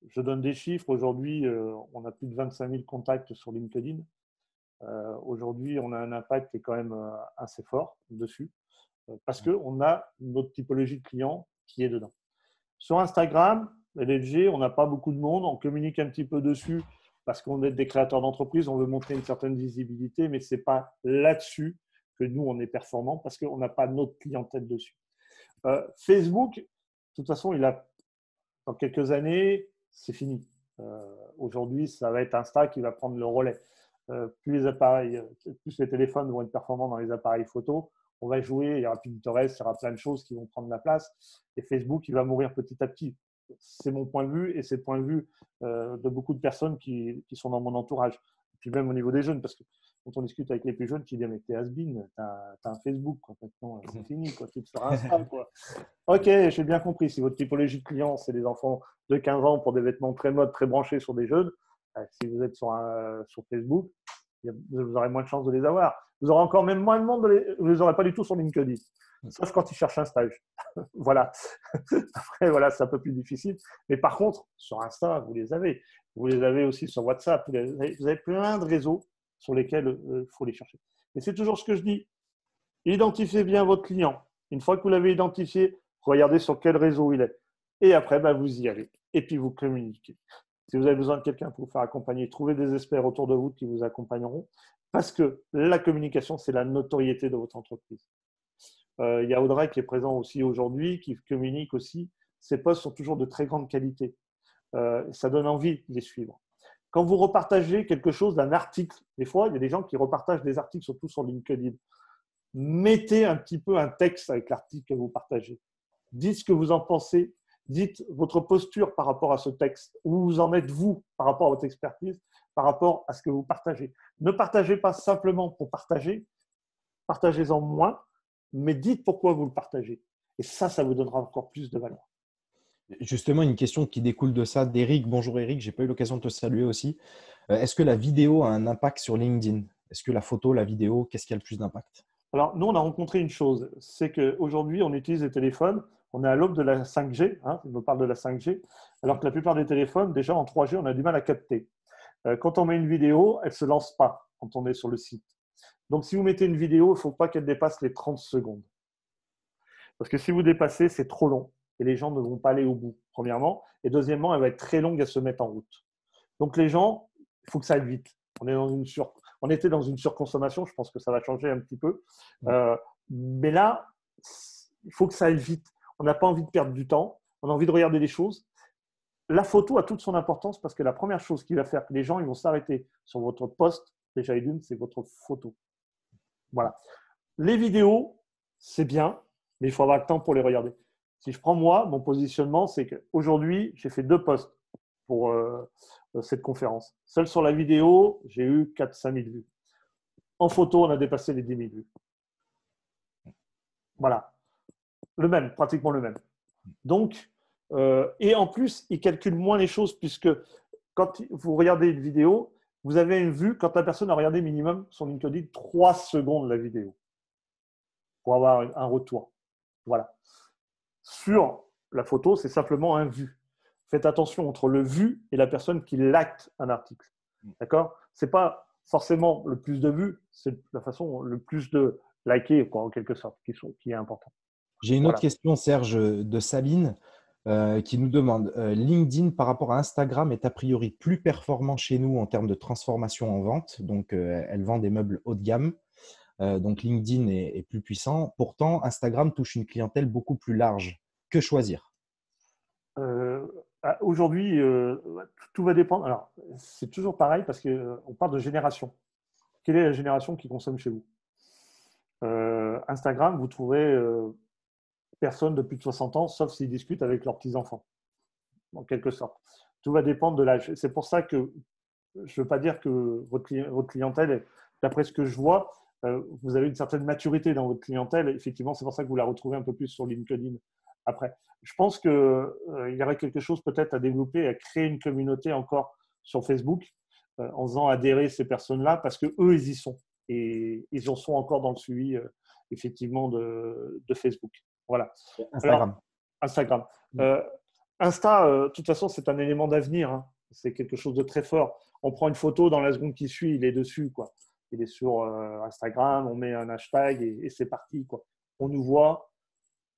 Je donne des chiffres. Aujourd'hui, on a plus de 25 000 contacts sur LinkedIn. Aujourd'hui, on a un impact qui est quand même assez fort dessus, parce qu'on a notre typologie de clients qui est dedans. Sur Instagram, LFG, on n'a pas beaucoup de monde. On communique un petit peu dessus parce qu'on est des créateurs d'entreprise. On veut montrer une certaine visibilité, mais ce n'est pas là-dessus que nous, on est performant parce qu'on n'a pas notre clientèle dessus. Facebook, de toute façon, dans quelques années, c'est fini. Aujourd'hui, ça va être Insta qui va prendre le relais. Plus les téléphones vont être performants dans les appareils photo, on va jouer, il y aura Pinterest, il y aura plein de choses qui vont prendre la place. Et Facebook, il va mourir petit à petit. C'est mon point de vue et c'est le point de vue de beaucoup de personnes qui sont dans mon entourage. Et puis même au niveau des jeunes, parce que quand on discute avec les plus jeunes, qui disent mais t'es has-been, t'as un Facebook, quoi. Maintenant, c'est fini, quoi. Tu te feras Insta, quoi. Ok, j'ai bien compris. Si votre typologie de clients, c'est des enfants de 15 ans pour des vêtements très modes, très branchés sur des jeunes, si vous êtes sur Facebook, Vous aurez moins de chances de les avoir. Vous aurez encore même moins de monde, vous ne les aurez pas du tout sur LinkedIn, sauf quand ils cherchent un stage. Voilà. Après, voilà, c'est un peu plus difficile. Mais par contre, sur Insta, vous les avez. Vous les avez aussi sur WhatsApp. Vous avez plein de réseaux sur lesquels il faut les chercher. Et c'est toujours ce que je dis. Identifiez bien votre client. Une fois que vous l'avez identifié, regardez sur quel réseau il est. Et après, vous y allez. Et puis, vous communiquez. Si vous avez besoin de quelqu'un pour vous faire accompagner, trouvez des experts autour de vous qui vous accompagneront. Parce que la communication, c'est la notoriété de votre entreprise. Il y a Audrey qui est présent aussi aujourd'hui, qui communique aussi. Ses posts sont toujours de très grande qualité. Ça donne envie de les suivre. Quand vous repartagez quelque chose d'un article, des fois, il y a des gens qui repartagent des articles, surtout sur LinkedIn. Mettez un petit peu un texte avec l'article que vous partagez. Dites ce que vous en pensez. Dites votre posture par rapport à ce texte. Où vous en êtes, vous, par rapport à votre expertise, par rapport à ce que vous partagez. Ne partagez pas simplement pour partager. Partagez-en moins, mais dites pourquoi vous le partagez. Et ça vous donnera encore plus de valeur.
Justement, une question qui découle de ça d'Eric. Bonjour Eric, j'ai pas eu l'occasion de te saluer aussi. Est-ce que la vidéo a un impact sur LinkedIn? Est-ce que la photo, la vidéo, qu'est-ce qui a le plus d'impact?
Alors, nous, on a rencontré une chose, c'est qu'aujourd'hui, on utilise les téléphones, on est à l'aube de la 5G, je me parle de la 5G, alors que la plupart des téléphones, déjà en 3G, on a du mal à capter. Quand on met une vidéo, elle ne se lance pas quand on est sur le site. Donc, si vous mettez une vidéo, il ne faut pas qu'elle dépasse les 30 secondes. Parce que si vous dépassez, c'est trop long et les gens ne vont pas aller au bout, premièrement. Et deuxièmement, elle va être très longue à se mettre en route. Donc, les gens, il faut que ça aille vite. On était dans une surconsommation, je pense que ça va changer un petit peu. Mais là, il faut que ça aille vite. On n'a pas envie de perdre du temps, on a envie de regarder les choses. La photo a toute son importance parce que la première chose qui va faire que les gens ils vont s'arrêter sur votre post, déjà et d'une, c'est votre photo. Voilà. Les vidéos, c'est bien, mais il faut avoir le temps pour les regarder. Si je prends moi, mon positionnement, c'est qu'aujourd'hui, j'ai fait 2 posts pour cette conférence. Seul sur la vidéo, j'ai eu 4-5 000 vues. En photo, on a dépassé les 10 000 vues. Voilà. Le même, pratiquement le même. Donc, et en plus, ils calculent moins les choses puisque quand vous regardez une vidéo, vous avez une vue quand la personne a regardé minimum sur LinkedIn 3 secondes la vidéo pour avoir un retour. Voilà. Sur la photo, c'est simplement un vu. Faites attention entre le vu et la personne qui like un article. D'accord? Ce n'est pas forcément le plus de vues, c'est la façon le plus de liker, quoi, en quelque sorte, qui est important.
J'ai une autre
Voilà.
question, Serge, de Sabine, qui nous demande LinkedIn par rapport à Instagram est a priori plus performant chez nous en termes de transformation en vente. Donc, elle vend des meubles haut de gamme. Donc, LinkedIn est plus puissant. Pourtant, Instagram touche une clientèle beaucoup plus large. Que choisir?
Aujourd'hui, tout va dépendre. Alors, c'est toujours pareil parce qu'on parle de génération. Quelle est la génération qui consomme chez vous? Instagram, vous trouverez personne de plus de 60 ans, sauf s'ils discutent avec leurs petits-enfants, en quelque sorte. Tout va dépendre de l'âge. C'est pour ça que je ne veux pas dire que votre clientèle, d'après ce que je vois, vous avez une certaine maturité dans votre clientèle. Effectivement, c'est pour ça que vous la retrouvez un peu plus sur LinkedIn après. Je pense qu'il y aurait quelque chose peut-être à développer, à créer une communauté encore sur Facebook en faisant adhérer ces personnes-là parce qu'eux, ils y sont. Et ils en sont encore dans le suivi, effectivement, de Facebook. Voilà.
Instagram.
Alors, Instagram. Insta, de toute façon, c'est un élément d'avenir. C'est quelque chose de très fort. On prend une photo, dans la seconde qui suit, il est dessus, quoi. Il est sur Instagram, on met un hashtag et c'est parti, quoi. On nous voit,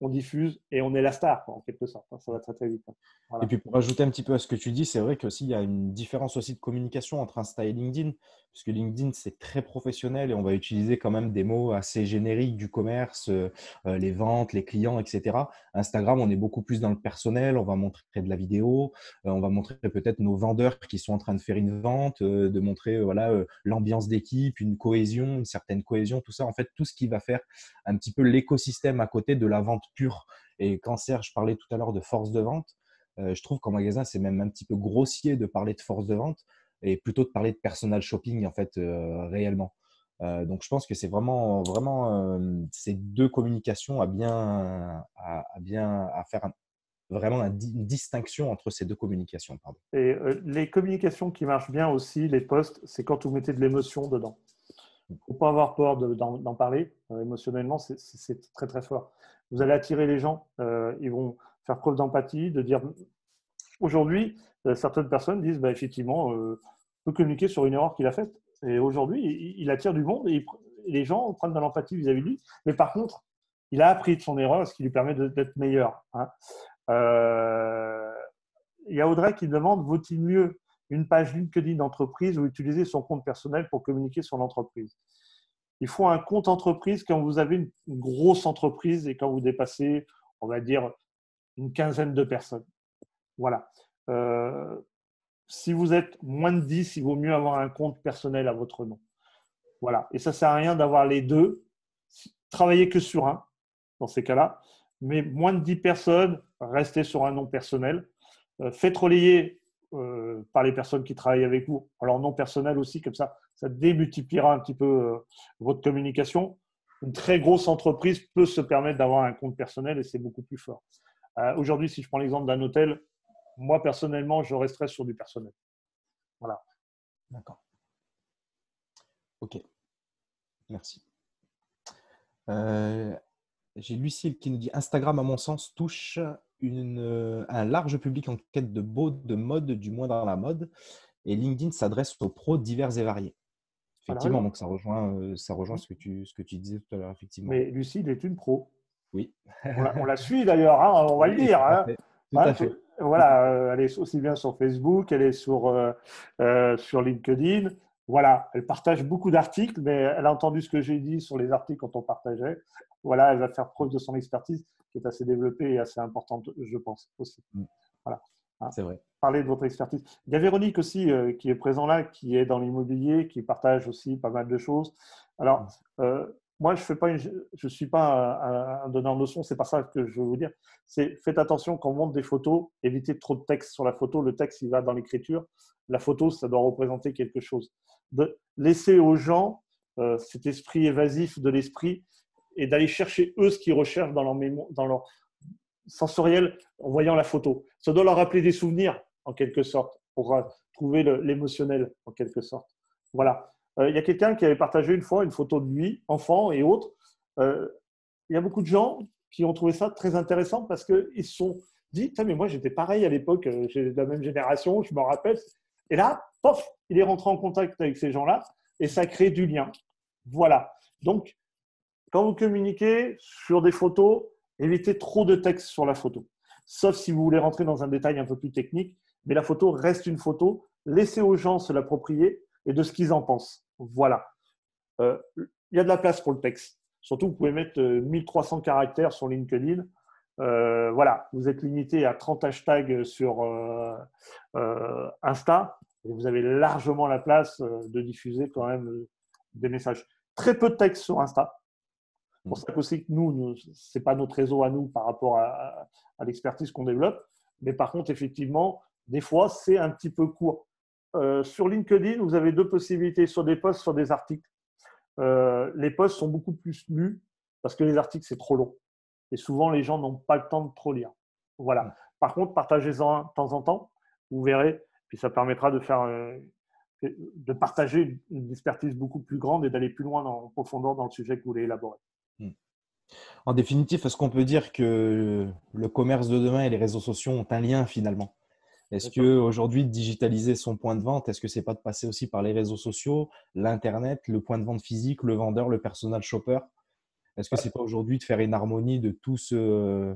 on diffuse et on est la star, quoi, en quelque sorte. Ça va très, très vite. Voilà.
Et puis pour ajouter un petit peu à ce que tu dis, c'est vrai qu'aussi il y a une différence aussi de communication entre Insta et LinkedIn, puisque LinkedIn c'est très professionnel et on va utiliser quand même des mots assez génériques du commerce, les ventes, les clients, etc. Instagram, on est beaucoup plus dans le personnel, on va montrer de la vidéo, on va montrer peut-être nos vendeurs qui sont en train de faire une vente, de montrer l'ambiance d'équipe, une cohésion, une certaine cohésion, tout ça, en fait, tout ce qui va faire un petit peu l'écosystème à côté de la vente pure. Et quand Serge parlait tout à l'heure de force de vente, je trouve qu'en magasin, c'est même un petit peu grossier de parler de force de vente et plutôt de parler de personal shopping en fait réellement. Donc, je pense que c'est vraiment ces deux communications à faire vraiment une distinction entre ces deux communications. Pardon.
Et les communications qui marchent bien aussi, les posts, c'est quand vous mettez de l'émotion dedans. Il ne faut pas avoir peur d'en parler. Émotionnellement, c'est très, très fort. Vous allez attirer les gens. Ils vont faire preuve d'empathie, de dire… Aujourd'hui, certaines personnes disent effectivement, on peut communiquer sur une erreur qu'il a faite. Et aujourd'hui, il attire du monde et les gens prennent de l'empathie vis-à-vis de lui. Mais par contre, il a appris de son erreur, ce qui lui permet d'être meilleur. Il y a Audrey qui demande, vaut-il mieux une page LinkedIn d'entreprise ou utiliser son compte personnel pour communiquer sur l'entreprise? Il faut un compte entreprise quand vous avez une grosse entreprise et quand vous dépassez, on va dire, une quinzaine de personnes. Voilà. Si vous êtes moins de 10, il vaut mieux avoir un compte personnel à votre nom. Voilà. Et ça ne sert à rien d'avoir les deux. Travaillez que sur un, dans ces cas-là. Mais moins de 10 personnes, restez sur un nom personnel. Faites relayer par les personnes qui travaillent avec vous, alors nom personnel aussi, comme ça démultipliera un petit peu votre communication. Une très grosse entreprise peut se permettre d'avoir un compte personnel et c'est beaucoup plus fort. Aujourd'hui, si je prends l'exemple d'un hôtel, moi personnellement, je resterai sur du personnel. Voilà.
D'accord. Ok. Merci. J'ai Lucille qui nous dit Instagram, à mon sens, touche un large public en quête de beau, de mode, du moins dans la mode. Et LinkedIn s'adresse aux pros divers et variés. Effectivement, donc ça rejoint ce que tu disais tout à l'heure, effectivement.
Mais Lucille est une pro.
Oui.
On la suit d'ailleurs, on va le dire.
Tout à fait.
Voilà, elle est aussi bien sur Facebook, elle est sur LinkedIn. Voilà, elle partage beaucoup d'articles, mais elle a entendu ce que j'ai dit sur les articles quand on partageait. Voilà, elle va faire preuve de son expertise qui est assez développée et assez importante, je pense aussi. Voilà.
C'est vrai.
Parler de votre expertise. Il y a Véronique aussi qui est présent là, qui est dans l'immobilier, qui partage aussi pas mal de choses. Alors, moi, je suis pas un donneur de leçons, c'est pas ça que je veux vous dire. Faites attention quand on monte des photos, évitez trop de texte sur la photo. Le texte, il va dans l'écriture. La photo, ça doit représenter quelque chose. De laisser aux gens cet esprit évasif de l'esprit et d'aller chercher eux ce qu'ils recherchent dans leur sensoriel en voyant la photo. Ça doit leur rappeler des souvenirs, en quelque sorte, pour trouver l'émotionnel, en quelque sorte. Voilà. Il y a quelqu'un qui avait partagé une fois une photo de lui, enfant et autres. Il y a beaucoup de gens qui ont trouvé ça très intéressant parce qu'ils se sont dit, mais moi j'étais pareil à l'époque, j'ai de la même génération, je me rappelle. Et là, pof, il est rentré en contact avec ces gens-là et ça crée du lien. Voilà. Donc, quand vous communiquez sur des photos, évitez trop de texte sur la photo. Sauf si vous voulez rentrer dans un détail un peu plus technique, mais la photo reste une photo. Laissez aux gens se l'approprier et de ce qu'ils en pensent. Voilà. Il y a de la place pour le texte. Surtout, vous pouvez mettre 1300 caractères sur LinkedIn. Voilà, vous êtes limité à 30 hashtags sur Insta et vous avez largement la place de diffuser quand même des messages. Très peu de texte sur Insta. C'est pour ça aussi que nous ce n'est pas notre réseau à nous par rapport à l'expertise qu'on développe. Mais par contre, effectivement, des fois, c'est un petit peu court. Sur LinkedIn, vous avez deux possibilités, sur des posts, sur des articles. Les posts sont beaucoup plus lus parce que les articles, c'est trop long. Et souvent, les gens n'ont pas le temps de trop lire. Voilà. Par contre, partagez-en un de temps en temps. Vous verrez. Puis ça permettra de partager une expertise beaucoup plus grande et d'aller plus loin en profondeur dans le sujet que vous voulez élaborer.
En définitive, est-ce qu'on peut dire que le commerce de demain et les réseaux sociaux ont un lien finalement? Est-ce qu'aujourd'hui, digitaliser son point de vente, est-ce que ce n'est pas de passer aussi par les réseaux sociaux, l'Internet, le point de vente physique, le vendeur, le personal shopper? Est-ce que ce n'est pas aujourd'hui de faire une harmonie de tout ce…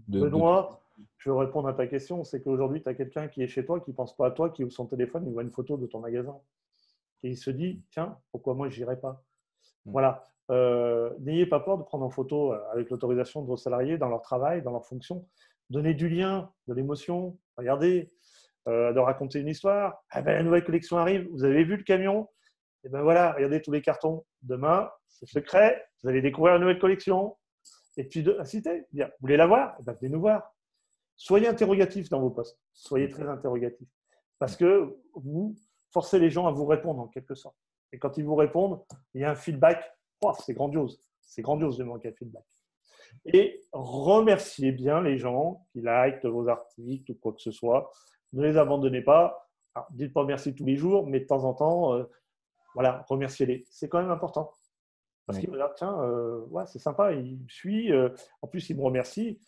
Benoît, je vais répondre à ta question. C'est qu'aujourd'hui, tu as quelqu'un qui est chez toi, qui ne pense pas à toi, qui ouvre son téléphone, il voit une photo de ton magasin. Et il se dit, tiens, pourquoi moi, je n'irai pas? Voilà. N'ayez pas peur de prendre en photo avec l'autorisation de vos salariés dans leur travail, dans leur fonction. Donnez du lien, de l'émotion. Regardez, de raconter une histoire. Ah ben, la nouvelle collection arrive. Vous avez vu le camion? Et ben voilà, regardez tous les cartons. Demain, c'est secret. Vous allez découvrir la nouvelle collection. Et puis, inciter. Vous voulez la voir? Eh ben, venez nous voir. Soyez interrogatifs dans vos posts. Soyez très interrogatifs. Parce que vous forcez les gens à vous répondre en quelque sorte. Et quand ils vous répondent, il y a un feedback. Oh, c'est grandiose. C'est grandiose de manquer de feedback. Et remerciez bien les gens qui likent vos articles ou quoi que ce soit. Ne les abandonnez pas. Alors, dites pas merci tous les jours, mais de temps en temps, voilà, remerciez-les. C'est quand même important. Parce
Oui.
qu'il me dit, tiens, ouais, c'est sympa, il me suit, en plus il me remercie.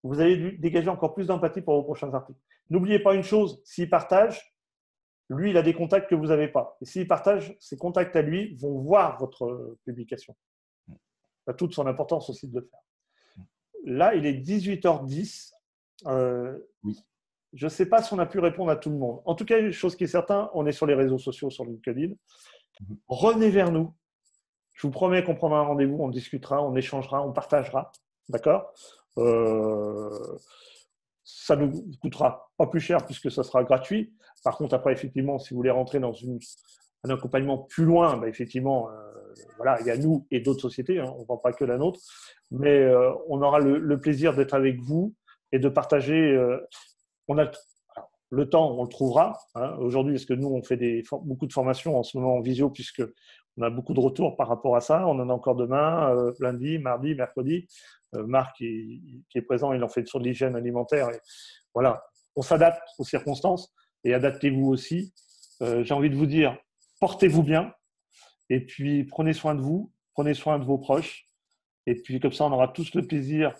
Vous allez dégager encore plus d'empathie pour vos prochains articles. N'oubliez pas une chose, s'il partage, lui, il a des contacts que vous n'avez pas. Et s'il partage, ses contacts à lui vont voir votre publication. Ça a toute son importance aussi de le faire. Là, il est 18h10.
Oui.
Je ne sais pas si on a pu répondre à tout le monde. En tout cas, une chose qui est certaine, on est sur les réseaux sociaux, sur LinkedIn. Revenez vers nous. Je vous promets qu'on prendra un rendez-vous, on discutera, on échangera, on partagera. D'accord Ça ne nous coûtera pas plus cher puisque ça sera gratuit. Par contre, après, effectivement, si vous voulez rentrer dans un accompagnement plus loin, bah, effectivement, voilà, il y a nous et d'autres sociétés, hein, on ne vend pas que la nôtre, mais on aura le plaisir d'être avec vous et de partager. On a le temps, on le trouvera. Hein. Aujourd'hui, parce que nous, on fait beaucoup de formations en ce moment en visio, puisque on a beaucoup de retours par rapport à ça. On en a encore demain, lundi, mardi, mercredi. Marc, qui est présent, il en fait sur l'hygiène alimentaire. Et voilà, on s'adapte aux circonstances et adaptez-vous aussi. J'ai envie de vous dire, portez-vous bien et puis prenez soin de vous, prenez soin de vos proches. Et puis comme ça, on aura tous le plaisir.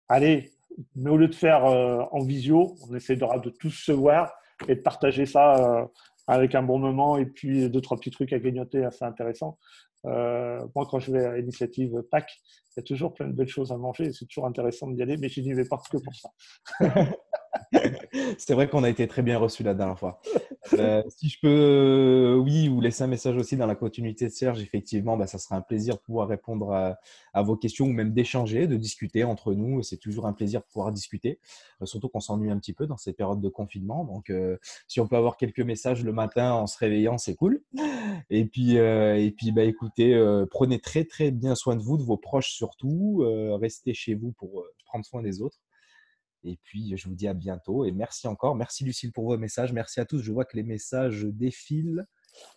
Allez, mais au lieu de faire en visio, on essaiera de tous se voir et de partager ça avec un bon moment et puis deux, trois petits trucs à grignoter assez intéressants. Moi, quand je vais à l'initiative Pâques, il y a toujours plein de belles choses à manger. C'est toujours intéressant d'y aller, mais je n'y vais pas que pour ça.
C'est vrai qu'on a été très bien reçus la dernière fois. Si je peux, oui, vous laisser un message aussi dans la continuité de Serge, effectivement, bah, ça sera un plaisir de pouvoir répondre à vos questions ou même d'échanger, de discuter entre nous. C'est toujours un plaisir de pouvoir discuter, surtout qu'on s'ennuie un petit peu dans ces périodes de confinement. Donc, si on peut avoir quelques messages le matin en se réveillant, c'est cool. Et puis bah, écoutez, prenez très, très bien soin de vous, de vos proches surtout. Restez chez vous pour prendre soin des autres. Et puis, je vous dis à bientôt et merci encore. Merci Lucille pour vos messages. Merci à tous. Je vois que les messages défilent.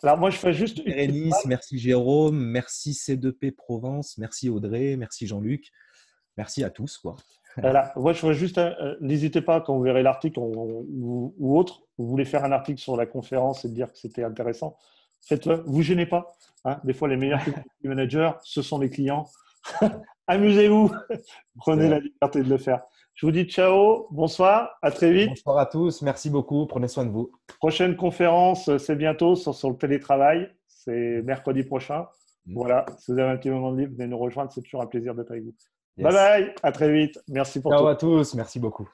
Alors, moi, je fais juste une
Bérénice, merci Jérôme, merci C2P Provence, merci Audrey, merci Jean-Luc. Merci à tous, quoi.
Voilà. Moi, je ferais juste, n'hésitez pas quand vous verrez l'article ou autre, vous voulez faire un article sur la conférence et dire que c'était intéressant, faites-le. Vous gênez pas. Hein. Des fois, les meilleurs managers, ce sont les clients. Amusez-vous. Prenez la liberté de le faire. Je vous dis ciao, bonsoir, à très vite.
Bonsoir à tous, merci beaucoup, prenez soin de vous.
Prochaine conférence, c'est bientôt sur le télétravail, c'est mercredi prochain. Voilà, si vous avez un petit moment de libre, venez nous rejoindre, c'est toujours un plaisir d'être avec vous. Yes. Bye bye, à très vite, merci pour tout.
Ciao à tous, merci beaucoup.